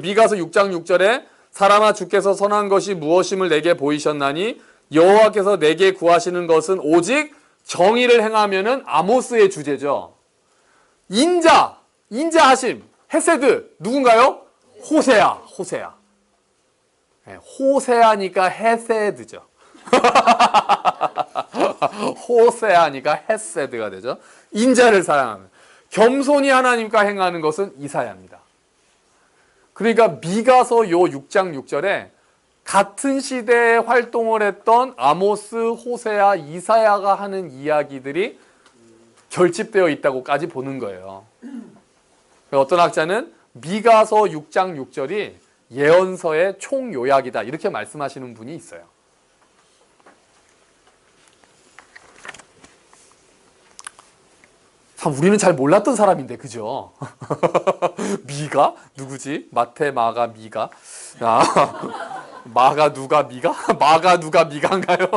[SPEAKER 1] 미가서 6장 6절에 사람아 주께서 선한 것이 무엇임을 내게 보이셨나니 여호와께서 내게 구하시는 것은 오직 정의를 행하면은 아모스의 주제죠. 인자하심, 헤세드 누군가요? 호세아. 네, 호세아니까 헤세드죠. 호세아니까 헤세드가 되죠. 인자를 사랑하는. 겸손히 하나님과 행하는 것은 이사야입니다. 그러니까 미가서 요 6장 6절에 같은 시대에 활동을 했던 아모스, 호세아, 이사야가 하는 이야기들이 결집되어 있다고까지 보는 거예요. 어떤 학자는 미가서 6장 6절이 예언서의 총요약이다 이렇게 말씀하시는 분이 있어요. 참 우리는 잘 몰랐던 사람인데 그죠? 미가? 누구지? 마태, 마가, 미가? 마가 누가 미가? 마가 누가 미가인가요?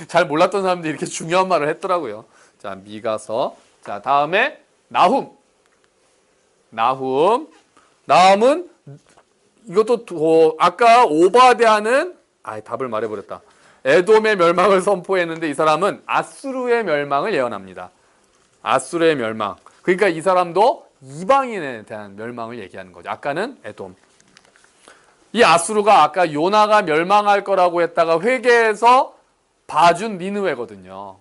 [SPEAKER 1] 잘 몰랐던 사람들이 이렇게 중요한 말을 했더라고요. 자, 미가서. 자, 다음에 나훔. 나훔. 다음은 이것도 아까 오바댜는 답을 말해버렸다. 에돔의 멸망을 선포했는데 이 사람은 아수르의 멸망을 예언합니다. 아수르의 멸망. 그러니까 이 사람도 이방인에 대한 멸망을 얘기하는 거죠. 아까는 에돔. 이 아수르가 아까 요나가 멸망할 거라고 했다가 회개해서 봐준 니느웨거든요.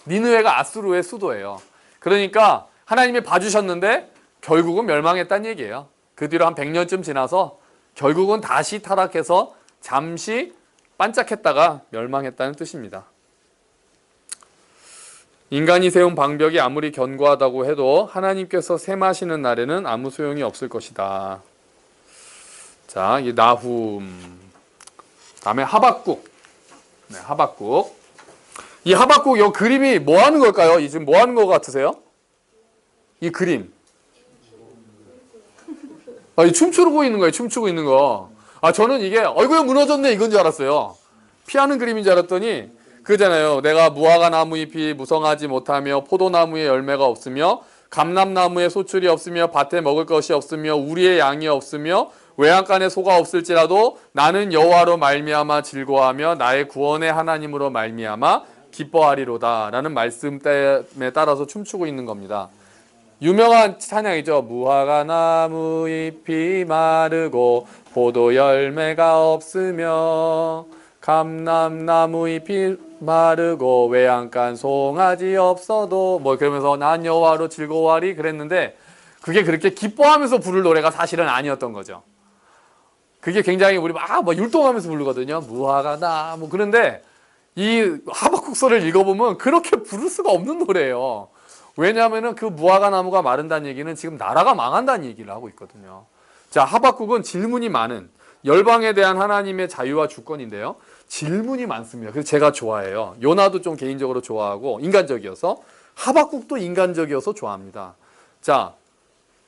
[SPEAKER 1] 니느웨가 아수르의 수도예요. 그러니까 하나님이 봐주셨는데 결국은 멸망했다는 얘기예요. 그 뒤로 한 100년쯤 지나서 결국은 다시 타락해서 잠시 반짝했다가 멸망했다는 뜻입니다. 인간이 세운 방벽이 아무리 견고하다고 해도 하나님께서 셈하시는 날에는 아무 소용이 없을 것이다. 자, 이 나훔. 다음에 하박국. 네, 하박국. 이 하박국 이 그림이 뭐 하는 걸까요? 이 지금 뭐 하는 것 같으세요? 이 그림. 이 춤추고 있는 거예요. 춤추고 있는 거. 저는 이게 얼굴이 무너졌네 이건 줄 알았어요. 피하는 그림인 줄 알았더니 그잖아요. 내가 무화과 나무 잎이 무성하지 못하며 포도나무에 열매가 없으며 감람나무에 소출이 없으며 밭에 먹을 것이 없으며 우리의 양이 없으며 외양간에 소가 없을지라도 나는 여호와로 말미암아 즐거워하며 나의 구원의 하나님으로 말미암아 기뻐하리로다 라는 말씀에 따라서 춤추고 있는 겁니다. 유명한 찬양이죠. 무화과 나무 잎이 마르고 포도 열매가 없으며 감람나무 잎이 마르고 외양간 송아지 없어도 그러면서 난 여호와로 즐거워하리 그랬는데 그게 그렇게 기뻐하면서 부를 노래가 사실은 아니었던 거죠. 그게 굉장히 우리 막 율동하면서 부르거든요. 무화과 나무. 그런데 이 하박국서를 읽어보면 그렇게 부를 수가 없는 노래예요. 왜냐하면 그 무화과 나무가 마른다는 얘기는 지금 나라가 망한다는 얘기를 하고 있거든요. 자, 하박국은 질문이 많은 열방에 대한 하나님의 자유와 주권인데요. 질문이 많습니다. 그래서 제가 좋아해요. 요나도 좀 개인적으로 좋아하고 인간적이어서 하박국도 인간적이어서 좋아합니다. 자,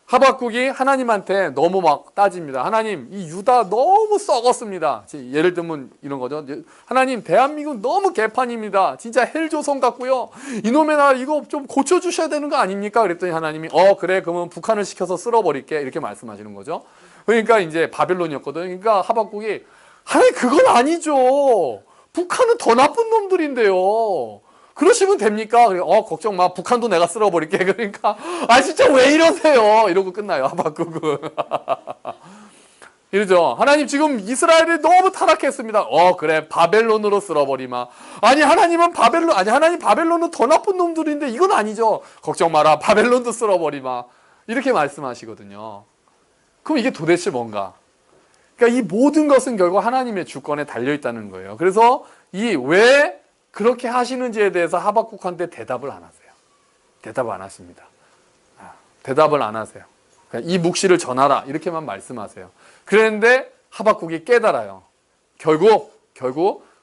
[SPEAKER 1] 하박국이 하나님한테 너무 막 따집니다. 하나님, 이 유다 너무 썩었습니다. 예를 들면 이런 거죠. 하나님, 대한민국 너무 개판입니다. 진짜 헬조선 같고요. 이놈의 나라 이거 좀 고쳐주셔야 되는 거 아닙니까? 그랬더니 하나님이 그래 그러면 북한을 시켜서 쓸어버릴게 이렇게 말씀하시는 거죠. 그러니까 이제 바벨론이었거든요. 그러니까 하박국이 하나님 그건 아니죠. 북한은 더 나쁜 놈들인데요. 그러시면 됩니까? 걱정 마. 북한도 내가 쓸어버릴게. 그러니까 진짜 왜 이러세요? 이러고 끝나요. 하박국은. 이러죠. 하나님 지금 이스라엘이 너무 타락했습니다. 그래 바벨론으로 쓸어버리마. 하나님 바벨론은 더 나쁜 놈들인데 이건 아니죠. 걱정 마라. 바벨론도 쓸어버리마. 이렇게 말씀하시거든요. 그럼 이게 도대체 뭔가? 그러니까 이 모든 것은 결국 하나님의 주권에 달려있다는 거예요. 그래서 왜 그렇게 하시는지에 대해서 하박국한테 대답을 안 하세요. 대답을 안 하십니다. 대답을 안 하세요. 이 묵시를 전하라 이렇게만 말씀하세요. 그런데 하박국이 깨달아요. 결국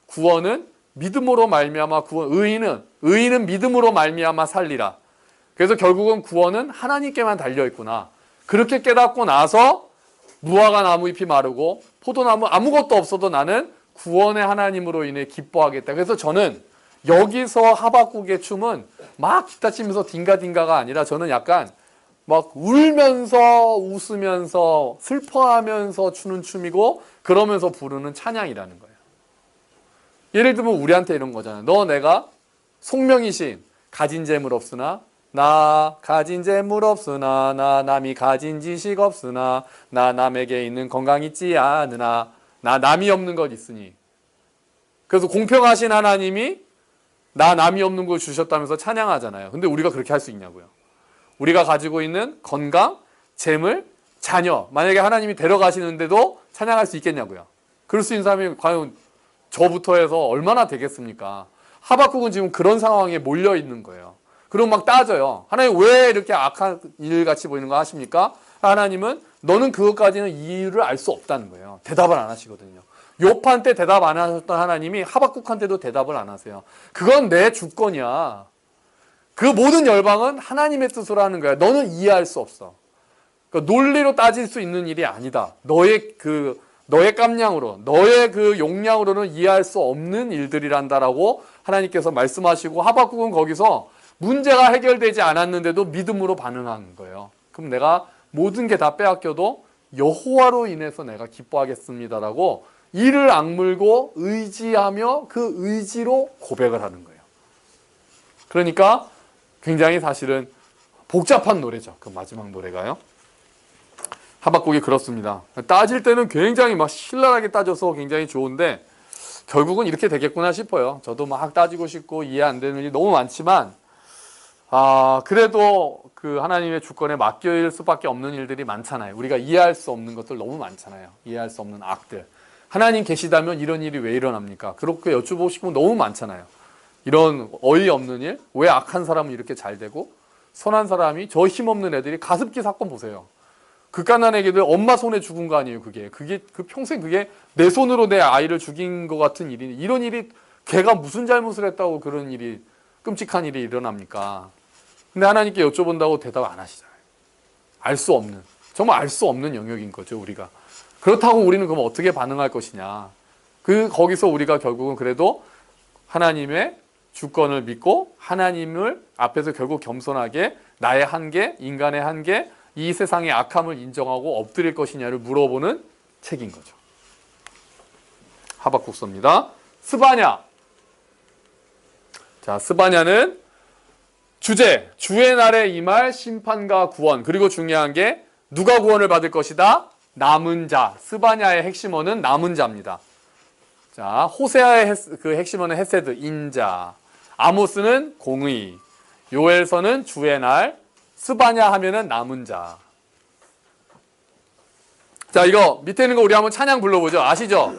[SPEAKER 1] 구원은 믿음으로 말미암아 의인은 믿음으로 말미암아 살리라. 그래서 결국은 구원은 하나님께만 달려 있구나. 그렇게 깨닫고 나서 무화과 나무 잎이 마르고 포도나무 아무것도 없어도 나는 구원의 하나님으로 인해 기뻐하겠다. 그래서 저는 여기서 하박국의 춤은 막 기타 치면서 딩가딩가가 아니라 저는 약간 막 울면서 웃으면서 슬퍼하면서 추는 춤이고 그러면서 부르는 찬양이라는 거예요. 예를 들면 우리한테 이런 거잖아요. 너 내가 송명이신 가진 재물 없으나 나 가진 재물 없으나 나 남이 가진 지식 없으나 나 남에게 있는 건강 있지 않으나 나 남이 없는 것 있으니. 그래서 공평하신 하나님이 나 남이 없는 걸 주셨다면서 찬양하잖아요. 근데 우리가 그렇게 할 수 있냐고요. 우리가 가지고 있는 건강, 재물, 자녀 만약에 하나님이 데려가시는데도 찬양할 수 있겠냐고요. 그럴 수 있는 사람이 과연 저부터 해서 얼마나 되겠습니까? 하박국은 지금 그런 상황에 몰려 있는 거예요. 그럼 막 따져요. 하나님 왜 이렇게 악한 일같이 보이는 거 하십니까? 하나님은 너는 그것까지는 이유를 알 수 없다는 거예요. 대답을 안 하시거든요. 욥한테 대답 안 하셨던 하나님이 하박국한테도 대답을 안 하세요. 그건 내 주권이야. 그 모든 열방은 하나님의 뜻으로 하는 거야. 너는 이해할 수 없어. 그러니까 논리로 따질 수 있는 일이 아니다. 너의 깜냥으로, 너의 그 용량으로는 이해할 수 없는 일들이란다라고 하나님께서 말씀하시고 하박국은 거기서 문제가 해결되지 않았는데도 믿음으로 반응한 거예요. 그럼 내가 모든 게 다 빼앗겨도 여호와로 인해서 내가 기뻐하겠습니다라고 이를 악물고 의지하며 그 의지로 고백을 하는 거예요. 그러니까 굉장히 사실은 복잡한 노래죠. 그 마지막 노래가요. 하박국이 그렇습니다. 따질 때는 굉장히 막 신랄하게 따져서 굉장히 좋은데 결국은 이렇게 되겠구나 싶어요. 저도 막 따지고 싶고 이해 안 되는 일이 너무 많지만 그래도 그 하나님의 주권에 맡길 수밖에 없는 일들이 많잖아요. 우리가 이해할 수 없는 것들 너무 많잖아요. 이해할 수 없는 악들. 하나님 계시다면 이런 일이 왜 일어납니까? 그렇게 여쭤보고 싶으면 너무 많잖아요. 이런 어이없는 일? 왜 악한 사람은 이렇게 잘 되고 선한 사람이 저 힘없는 애들이 가습기 사건 보세요. 그 갓난 애기들 엄마 손에 죽은 거 아니에요. 그게 그 평생 그게 내 손으로 내 아이를 죽인 것 같은 일이 이런 일이 걔가 무슨 잘못을 했다고 그런 일이 끔찍한 일이 일어납니까? 근데 하나님께 여쭤본다고 대답 안 하시잖아요. 알 수 없는 정말 알 수 없는 영역인 거죠. 우리가 그렇다고 우리는 그럼 어떻게 반응할 것이냐? 거기서 우리가 결국은 그래도 하나님의 주권을 믿고 하나님을 앞에서 결국 겸손하게 나의 한계, 인간의 한계, 이 세상의 악함을 인정하고 엎드릴 것이냐를 물어보는 책인 거죠. 하박국서입니다. 스바냐. 자, 스바냐는 주제, 주의 날에 임할 심판과 구원. 그리고 중요한 게 누가 구원을 받을 것이다? 남은 자. 스바냐의 핵심어는 남은 자입니다. 자, 호세아의 그 핵심어는 헤세드, 인자. 아모스는 공의. 요엘서는 주의 날. 스바냐 하면은 남은 자. 자, 이거 밑에 있는 거 우리 한번 찬양 불러보죠. 아시죠?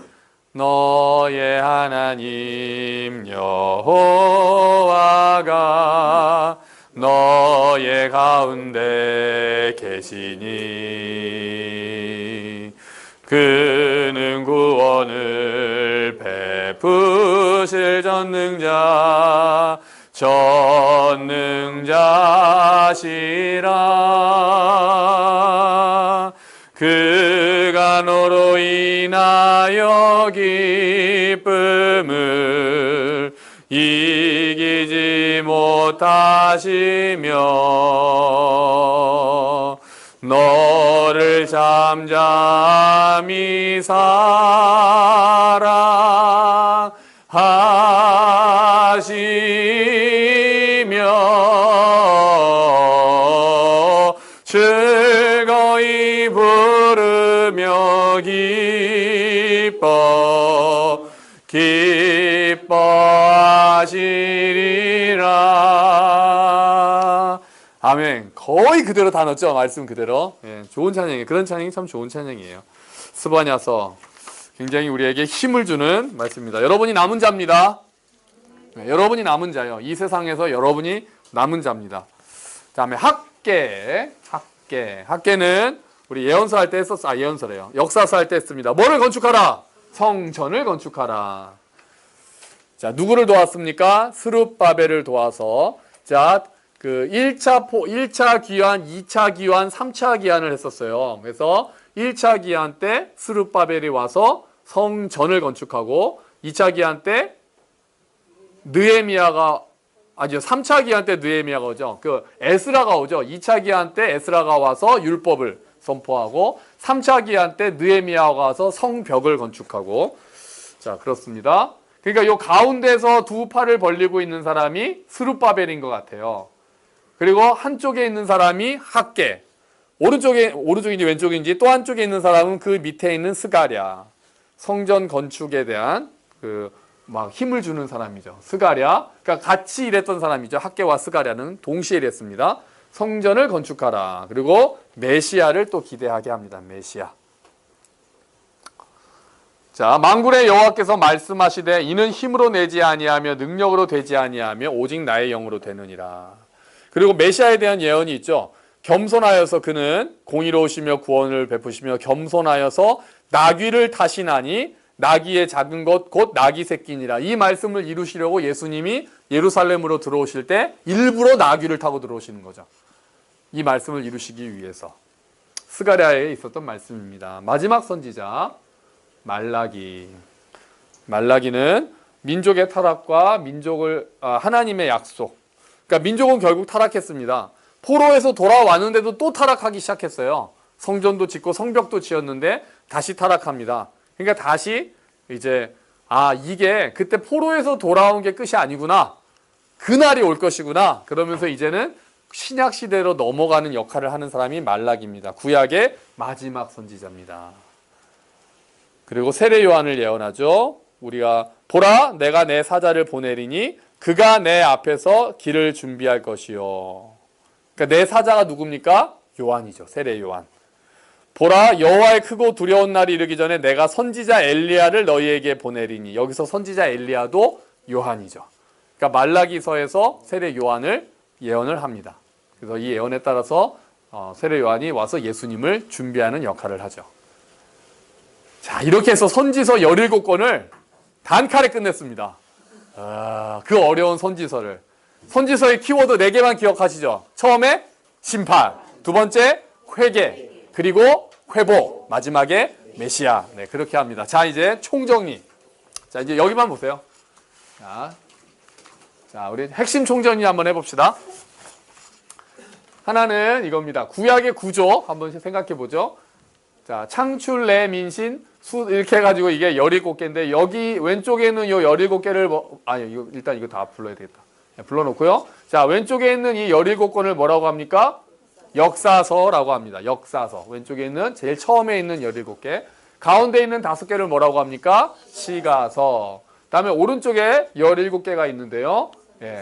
[SPEAKER 1] 너의 하나님 여호와가 너의 가운데 계시니 그는 구원을 베푸실 전능자시라. 그가 너로 인하여 기쁨을 이기지 못하시며 너를 잠잠히 사랑하시며 즐거이 부르며 기뻐하시리라. 아멘. 거의 그대로 다 넣었죠. 말씀 그대로. 예, 좋은 찬양이에요. 그런 찬양이 참 좋은 찬양이에요. 스바냐서 굉장히 우리에게 힘을 주는 말씀입니다. 여러분이 남은 자입니다. 네, 여러분이 남은 자예요. 이 세상에서 여러분이 남은 자입니다. 다음에 학계는 우리 예언서 할 때 했었어. 예언서래요. 역사서 할 때 했습니다. 뭐를 건축하라? 성전을 건축하라. 자, 누구를 도왔습니까? 스룹바벨을 도와서 자, 그 1차 기환, 2차 기환, 3차 기환을 했었어요. 그래서 1차 기환 때 스룹바벨이 와서 성전을 건축하고 2차 기환 때 느헤미야가 3차 기한 때 느헤미야가 오죠. 에스라가 오죠. 2차 기한 때 에스라가 와서 율법을 선포하고 3차 기한 때 느헤미야가 와서 성벽을 건축하고 자, 그렇습니다. 그러니까 요 가운데서 두 팔을 벌리고 있는 사람이 스룹바벨인 것 같아요. 그리고 한쪽에 있는 사람이 학계. 오른쪽인지 왼쪽인지 또 한쪽에 있는 사람은 그 밑에 있는 스가랴. 성전 건축에 대한 막 힘을 주는 사람이죠. 스가랴. 그러니까 같이 일했던 사람이죠. 학계와 스가랴는 동시에 일했습니다. 성전을 건축하라. 그리고 메시아를 또 기대하게 합니다. 메시아. 자, 만군의 여호와께서 말씀하시되 이는 힘으로 내지 아니하며 능력으로 되지 아니하며 오직 나의 영으로 되느니라. 그리고 메시아에 대한 예언이 있죠. 겸손하여서 그는 공의로우시며 구원을 베푸시며 겸손하여서 나귀를 타시나니 나귀의 작은 것 곧 나귀 새끼니라. 이 말씀을 이루시려고 예수님이 예루살렘으로 들어오실 때 일부러 나귀를 타고 들어오시는 거죠. 이 말씀을 이루시기 위해서. 스가랴에 있었던 말씀입니다. 마지막 선지자 말라기. 말라기는 민족의 타락과 하나님의 약속. 그러니까 민족은 결국 타락했습니다. 포로에서 돌아왔는데도 또 타락하기 시작했어요. 성전도 짓고 성벽도 지었는데 다시 타락합니다. 그러니까 다시 이제 이게 그때 포로에서 돌아온 게 끝이 아니구나. 그날이 올 것이구나. 그러면서 이제는 신약 시대로 넘어가는 역할을 하는 사람이 말락입니다. 구약의 마지막 선지자입니다. 그리고 세례 요한을 예언하죠. 우리가 보라 내가 내 사자를 보내리니 그가 내 앞에서 길을 준비할 것이요. 그러니까 내 사자가 누굽니까? 요한이죠. 세례 요한. 보라 여호와의 크고 두려운 날이 이르기 전에 내가 선지자 엘리야를 너희에게 보내리니. 여기서 선지자 엘리야도 요한이죠. 그러니까 말라기서에서 세례 요한을 예언을 합니다. 그래서 이 예언에 따라서 세례 요한이 와서 예수님을 준비하는 역할을 하죠. 자, 이렇게 해서 선지서 17권을 단칼에 끝냈습니다. 그 어려운 선지서를. 선지서의 키워드 4개만 기억하시죠? 처음에 심판, 두 번째 회개, 그리고 회복, 마지막에 메시아. 네, 그렇게 합니다. 자, 이제 총정리. 자, 이제 여기만 보세요. 자, 우리 핵심 총정리 한번 해봅시다. 하나는 이겁니다. 구약의 구조 한번 생각해 보죠. 자, 창출, 내, 민신, 수 이렇게 해가지고 이게 17개인데 여기 왼쪽에 있는 이 17개를 일단 이거 다 불러야 되겠다. 불러놓고요. 자, 왼쪽에 있는 이 17권을 뭐라고 합니까? 역사서라고 합니다. 역사서. 왼쪽에 있는 제일 처음에 있는 17개. 가운데 있는 5개를 뭐라고 합니까? 시가서. 그다음에 오른쪽에 17개가 있는데요.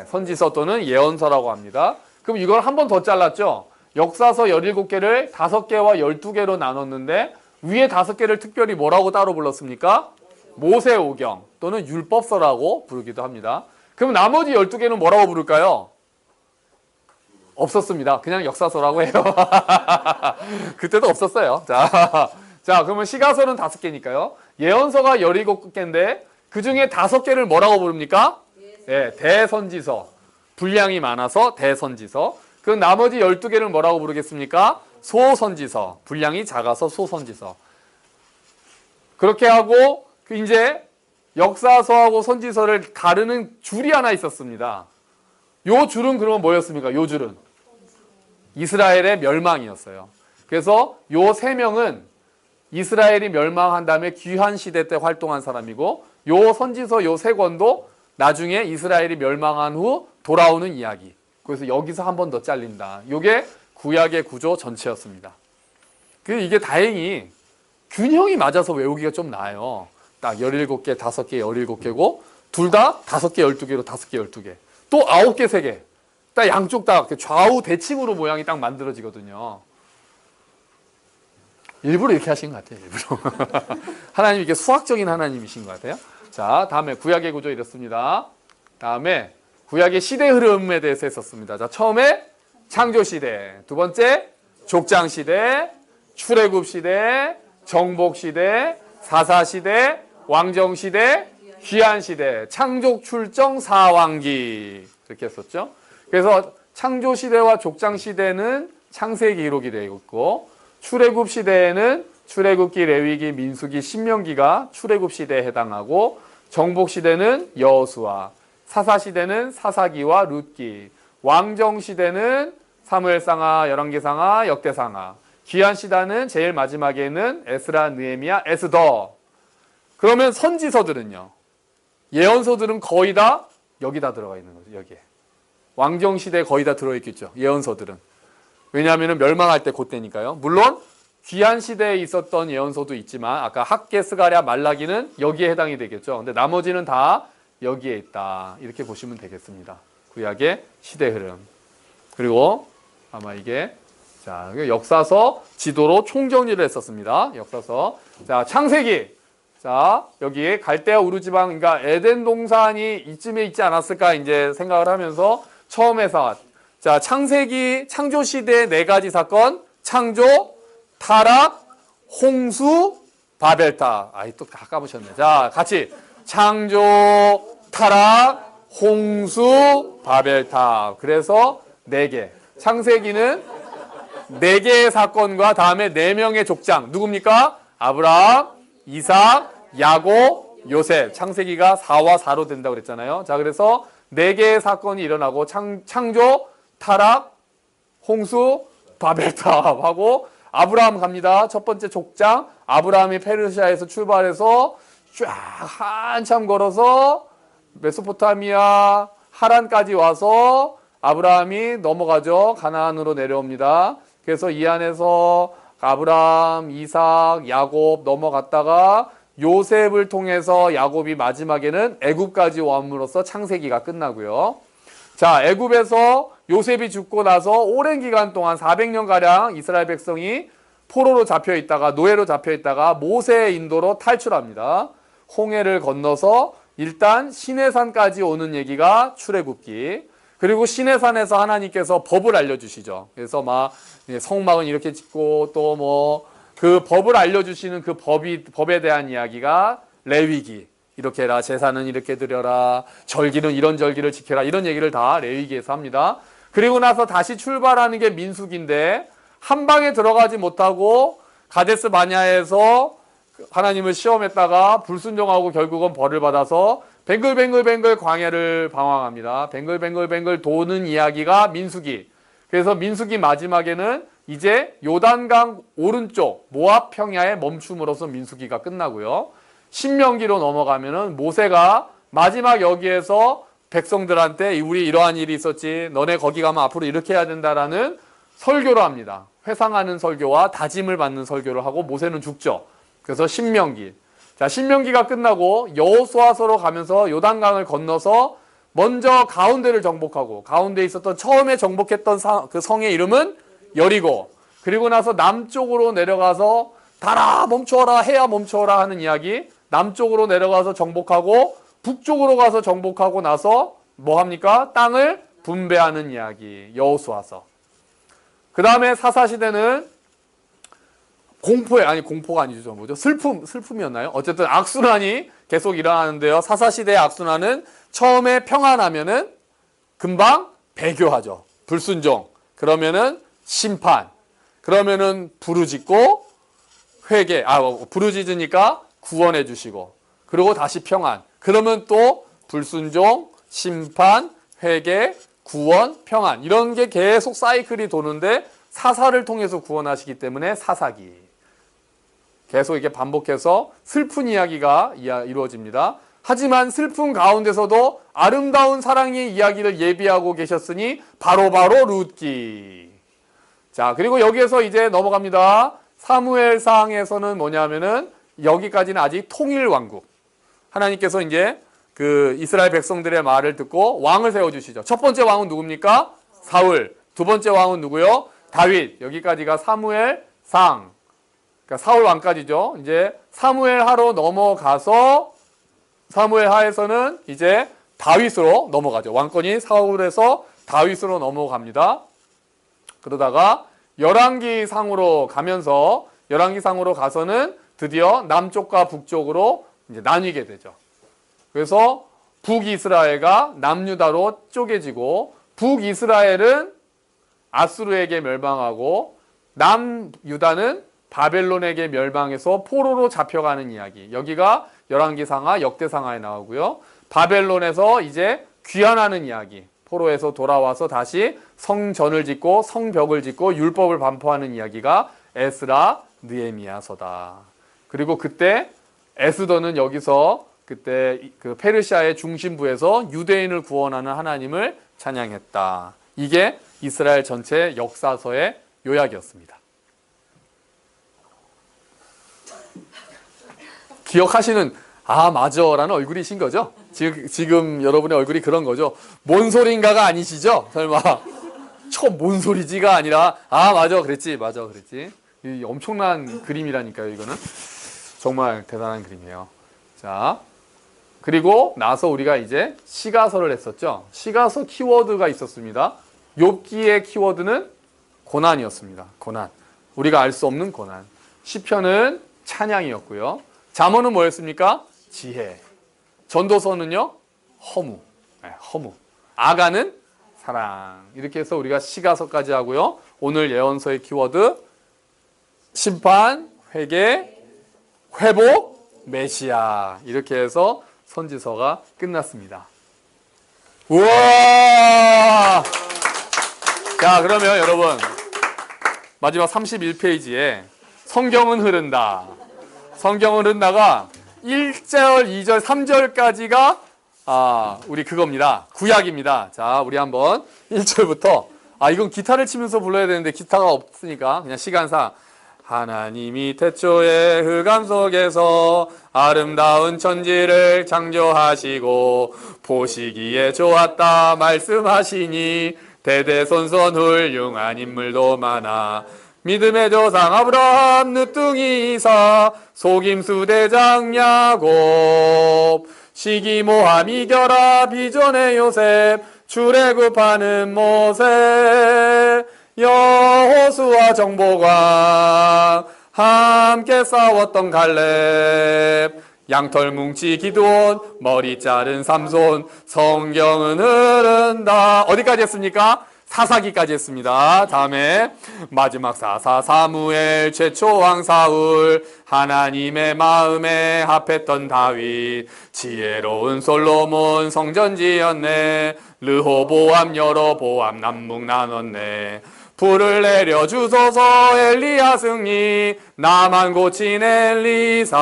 [SPEAKER 1] 선지서 또는 예언서라고 합니다. 그럼 이걸 한 번 더 잘랐죠? 역사서 17개를 5개와 12개로 나눴는데 위에 5개를 특별히 뭐라고 따로 불렀습니까? 모세오경 또는 율법서라고 부르기도 합니다. 그럼 나머지 12개는 뭐라고 부를까요? 없었습니다. 그냥 역사서라고 해요. 그때도 없었어요. 자, 그러면 시가서는 5개니까요. 예언서가 17개인데 그 중에 5개를 뭐라고 부릅니까? 대선지서. 분량이 많아서 대선지서. 그 나머지 12개를 뭐라고 부르겠습니까? 소선지서. 분량이 작아서 소선지서. 그렇게 하고 이제 역사서하고 선지서를 가르는 줄이 하나 있었습니다. 요 줄은 그러면 뭐였습니까? 요 줄은 이스라엘의 멸망이었어요. 그래서 요 3명은 이스라엘이 멸망한 다음에 귀환 시대 때 활동한 사람이고 요 선지서 요 3권도 나중에 이스라엘이 멸망한 후 돌아오는 이야기. 그래서 여기서 한 번 더 잘린다. 요게 구약의 구조 전체였습니다. 이게 다행히 균형이 맞아서 외우기가 좀 나아요. 딱 17개, 5개, 17개고 둘 다 5개, 12개로 5개, 12개. 또 9개, 3개. 딱 양쪽 다 좌우 대칭으로 모양이 딱 만들어지거든요. 일부러 이렇게 하신 것 같아요. 일부러. 하나님 이게 수학적인 하나님이신 것 같아요. 자, 다음에 구약의 구조 이렇습니다. 다음에 구약의 시대 흐름에 대해서 했었습니다. 자, 처음에 창조시대, 두 번째 족장시대, 출애굽시대, 정복시대, 사사시대, 왕정시대, 귀환시대, 창조, 출정, 사왕기 이렇게 했었죠. 그래서 창조시대와 족장시대는 창세기 기록이 되어 있고 출애굽시대에는 출애굽기, 레위기, 민수기, 신명기가 출애굽시대에 해당하고 정복시대는 여호수아, 사사시대는 사사기와 룻기, 왕정시대는 사무엘상하, 열왕기상하, 역대상하, 귀환시대는 제일 마지막에 있는 에스라, 느헤미야, 에스더. 그러면 선지서들은요. 예언서들은 거의 다 여기다 들어가 있는 거죠. 여기에. 왕정시대에 거의 다 들어있겠죠. 예언서들은. 왜냐하면 멸망할 때 그때니까요. 물론 귀환시대에 있었던 예언서도 있지만 아까 학개, 스가랴, 말라기는 여기에 해당이 되겠죠. 근데 나머지는 다 여기에 있다. 이렇게 보시면 되겠습니다. 구약의 시대 흐름. 그리고 아마 이게 자, 역사서 지도로 총정리를 했었습니다. 역사서. 자, 창세기. 자, 여기에 갈대아 우르지방, 그러니까 에덴 동산이 이쯤에 있지 않았을까 이제 생각을 하면서 처음에서 자, 창세기, 창조 시대의 4가지 사건, 창조, 타락, 홍수, 바벨탑. 또 다 까보셨네. 자, 같이 창조, 타락, 홍수, 바벨탑. 그래서 4개. 창세기는 4개의 사건과 다음에 4명의 족장. 누굽니까? 아브라함, 이삭, 야곱, 요셉. 창세기가 4와 4로 된다고 그랬잖아요. 자, 그래서 4개의 사건이 일어나고 창조, 타락, 홍수, 바벨탑 하고 아브라함 갑니다. 첫 번째 족장. 아브라함이 페르시아에서 출발해서 쫙 한참 걸어서 메소포타미아 하란까지 와서 아브라함이 넘어가죠. 가나안으로 내려옵니다. 그래서 이 안에서 아브라함, 이삭, 야곱 넘어갔다가 요셉을 통해서 야곱이 마지막에는 애굽까지 옴으로써 창세기가 끝나고요. 자, 애굽에서 요셉이 죽고 나서 오랜 기간 동안 400년가량 이스라엘 백성이 포로로 잡혀 있다가 노예로 잡혀 있다가 모세의 인도로 탈출합니다. 홍해를 건너서 일단 시내산까지 오는 얘기가 출애굽기. 그리고 시내산에서 하나님께서 법을 알려주시죠. 그래서 막 성막은 이렇게 짓고 또 뭐 그 법을 알려주시는 그 법에 대한 이야기가 레위기. 이렇게 해라, 제사는 이렇게 드려라, 절기는 이런 절기를 지켜라, 이런 얘기를 다 레위기에서 합니다. 그리고 나서 다시 출발하는 게 민수기인데 한 방에 들어가지 못하고 가데스 바냐에서 하나님을 시험했다가 불순종하고 결국은 벌을 받아서 뱅글뱅글 광야를 방황합니다. 뱅글뱅글 도는 이야기가 민수기. 그래서 민수기 마지막에는 이제 요단강 오른쪽 모압 평야에 멈춤으로써 민수기가 끝나고요. 신명기로 넘어가면은 모세가 마지막 여기에서 백성들한테 우리 이러한 일이 있었지, 너네 거기 가면 앞으로 이렇게 해야 된다라는 설교를 합니다. 회상하는 설교와 다짐을 받는 설교를 하고 모세는 죽죠. 그래서 신명기. 자, 신명기가 끝나고 여호수아서로 가면서 요단강을 건너서 먼저 가운데를 정복하고, 가운데에 있었던 처음에 정복했던 그 성의 이름은 여리고, 그리고 나서 남쪽으로 내려가서 달아 멈춰라, 해야 멈춰라 하는 이야기, 남쪽으로 내려가서 정복하고 북쪽으로 가서 정복하고 나서 뭐 합니까? 땅을 분배하는 이야기, 여호수아서. 그 다음에 사사시대는 공포가 아니죠. 뭐죠? 슬픔이었나요? 어쨌든 악순환이 계속 일어나는데요. 사사시대의 악순환은 처음에 평안하면은 금방 배교하죠. 불순종. 그러면은 심판. 그러면은 부르짖고 회개. 부르짖으니까 구원해 주시고. 그리고 다시 평안. 그러면 또 불순종, 심판, 회개, 구원, 평안. 이런 게 계속 사이클이 도는데 사사를 통해서 구원하시기 때문에 사사기. 계속 이렇게 반복해서 슬픈 이야기가 이루어집니다. 하지만 슬픈 가운데서도 아름다운 사랑의 이야기를 예비하고 계셨으니 바로 룻기. 자, 그리고 여기에서 이제 넘어갑니다. 사무엘상에서는 뭐냐면은 여기까지는 아직 통일왕국. 하나님께서 이제 그 이스라엘 백성들의 말을 듣고 왕을 세워주시죠. 첫 번째 왕은 누굽니까? 사울. 두 번째 왕은 누구요? 다윗. 여기까지가 사무엘상. 그러니까 사울 왕까지죠. 이제 사무엘 하로 넘어가서 사무엘 하에서는 이제 다윗으로 넘어가죠. 왕권이 사울에서 다윗으로 넘어갑니다. 그러다가 열왕기상으로 가면서 열왕기상으로 가서는 드디어 남쪽과 북쪽으로 이제 나뉘게 되죠. 그래서 북이스라엘과 남유다로 쪼개지고 북이스라엘은 아수르에게 멸망하고 남유다는 바벨론에게 멸망해서 포로로 잡혀가는 이야기. 여기가 열왕기상하, 역대상하에 나오고요. 바벨론에서 이제 귀환하는 이야기. 포로에서 돌아와서 다시 성전을 짓고 성벽을 짓고 율법을 반포하는 이야기가 에스라, 느헤미야서다. 그리고 그때 에스더는 여기서 그때 그 페르시아의 중심부에서 유대인을 구원하는 하나님을 찬양했다. 이게 이스라엘 전체 역사서의 요약이었습니다. 기억하시는 맞아라는 얼굴이신 거죠? 지금 여러분의 얼굴이 그런 거죠? 뭔 소린가가 아니시죠? 설마 뭔 소리지가 아니라 맞아 그랬지. 이 엄청난 그림이라니까요. 이거는 정말 대단한 그림이에요. 자, 그리고 나서 우리가 이제 시가서를 했었죠. 시가서 키워드가 있었습니다. 욥기의 키워드는 고난이었습니다. 고난. 우리가 알 수 없는 고난. 시편은 찬양이었고요. 잠언은 뭐였습니까? 지혜. 전도서는요? 허무. 허무. 아가는 사랑. 이렇게 해서 우리가 시가서까지 하고요. 오늘 예언서의 키워드 심판, 회개, 회복, 메시아. 이렇게 해서 선지서가 끝났습니다. 우와! 자, 그러면 여러분 마지막 31페이지에 성경은 흐른다. 성경은 흐른다가 1절, 2절, 3절까지가 우리 그겁니다. 구약입니다. 자, 우리 한번 1절부터 이건 기타를 치면서 불러야 되는데 기타가 없으니까 그냥 시간상 하나님이 태초에 흑암 속에서 아름다운 천지를 창조하시고 보시기에 좋았다 말씀하시니 대대손손 훌륭한 인물도 많아 믿음의 조상 아브라함 늦둥이 이삭 속임수 대장 야곱 시기모함 이결합 비전의 요셉 출애굽하는 모세 여호수아 정보관 함께 싸웠던 갈렙 양털 뭉치 기드온 머리 자른 삼손 성경은 흐른다. 어디까지 했습니까? 사사기까지 했습니다. 다음에 마지막 사사 사무엘 최초왕 사울 하나님의 마음에 합했던 다윗 지혜로운 솔로몬 성전 지었네 르호보암 여로보암 남북 나눴네 불을 내려 주소서 엘리야 승리 나만 고친 엘리사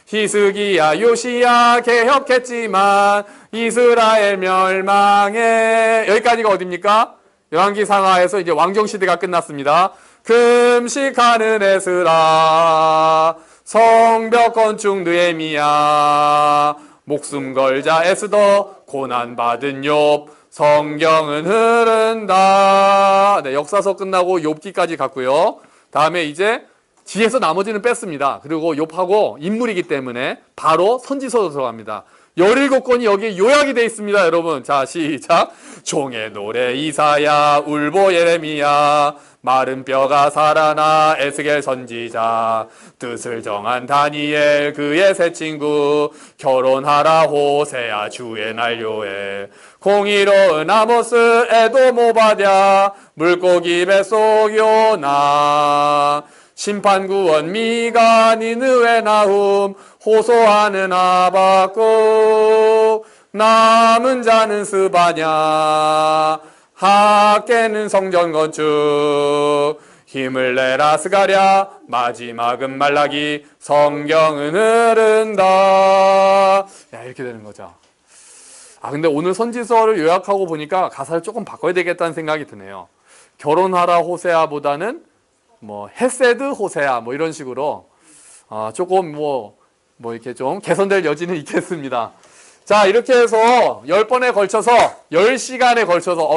[SPEAKER 1] 히스기야 요시야 개혁했지만 이스라엘 멸망해. 여기까지가 어딥니까? 열왕기상하에서 이제 왕정시대가 끝났습니다. 금식하는 에스라 성벽 건축 느헤미야 목숨 걸자 에스더 고난받은 욥 성경은 흐른다. 네, 역사서 끝나고 욥기까지 갔고요. 다음에 이제 뒤에서 나머지는 뺐습니다. 그리고 욥하고 인물이기 때문에 바로 선지서로 들어갑니다. 17권이 여기 요약이 되어 있습니다, 여러분. 자, 시작. 종의 노래 이사야, 울보 예레미야, 마른 뼈가 살아나 에스겔 선지자, 뜻을 정한 다니엘 그의 새 친구, 결혼하라 호세아 주의 난료에, 공의로운 아모스 에돔 오바댜, 물고기 뱃속 요나, 심판구원 미가 니느웨 나훔 호소하는 하박국 남은 자는 스바냐 학계는 성전 건축 힘을 내라 스가랴 마지막은 말라기 성경은 흐른다. 야, 이렇게 되는 거죠. 근데 오늘 선지서를 요약하고 보니까 가사를 조금 바꿔야 되겠다는 생각이 드네요. 결혼하라 호세아보다는 헤세드 호세아 이런 식으로 조금 이렇게 좀 개선될 여지는 있겠습니다. 자, 이렇게 해서 10번에 걸쳐서 10시간에 걸쳐서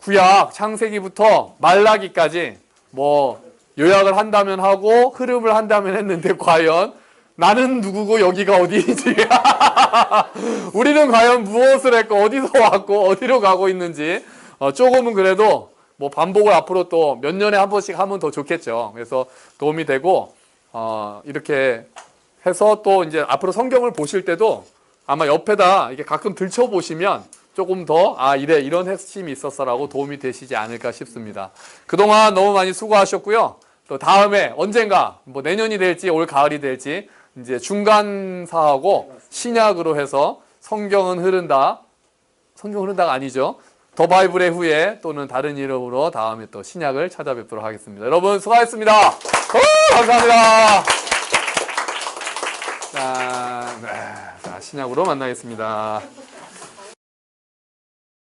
[SPEAKER 1] 구약 창세기부터 말라기까지 요약을 한다면 하고 흐름을 한다면 했는데 과연 나는 누구고 여기가 어디인지 우리는 과연 무엇을 했고 어디서 왔고 어디로 가고 있는지 조금은 그래도 반복을 앞으로 또 몇 년에 한 번씩 하면 더 좋겠죠. 그래서 도움이 되고, 이렇게 해서 또 이제 앞으로 성경을 보실 때도 아마 옆에다 이렇게 가끔 들춰보시면 조금 더, 이런 핵심이 있었어라고 도움이 되시지 않을까 싶습니다. 그동안 너무 많이 수고하셨고요. 또 다음에 언젠가, 내년이 될지 올 가을이 될지 이제 중간사하고 신약으로 해서 성경은 흐른다. 성경은 흐른다가 아니죠. 더 바이블의 후예 또는 다른 이름으로 다음에 또 신약을 찾아뵙도록 하겠습니다. 여러분 수고하셨습니다. 감사합니다. 자, 신약으로 만나겠습니다.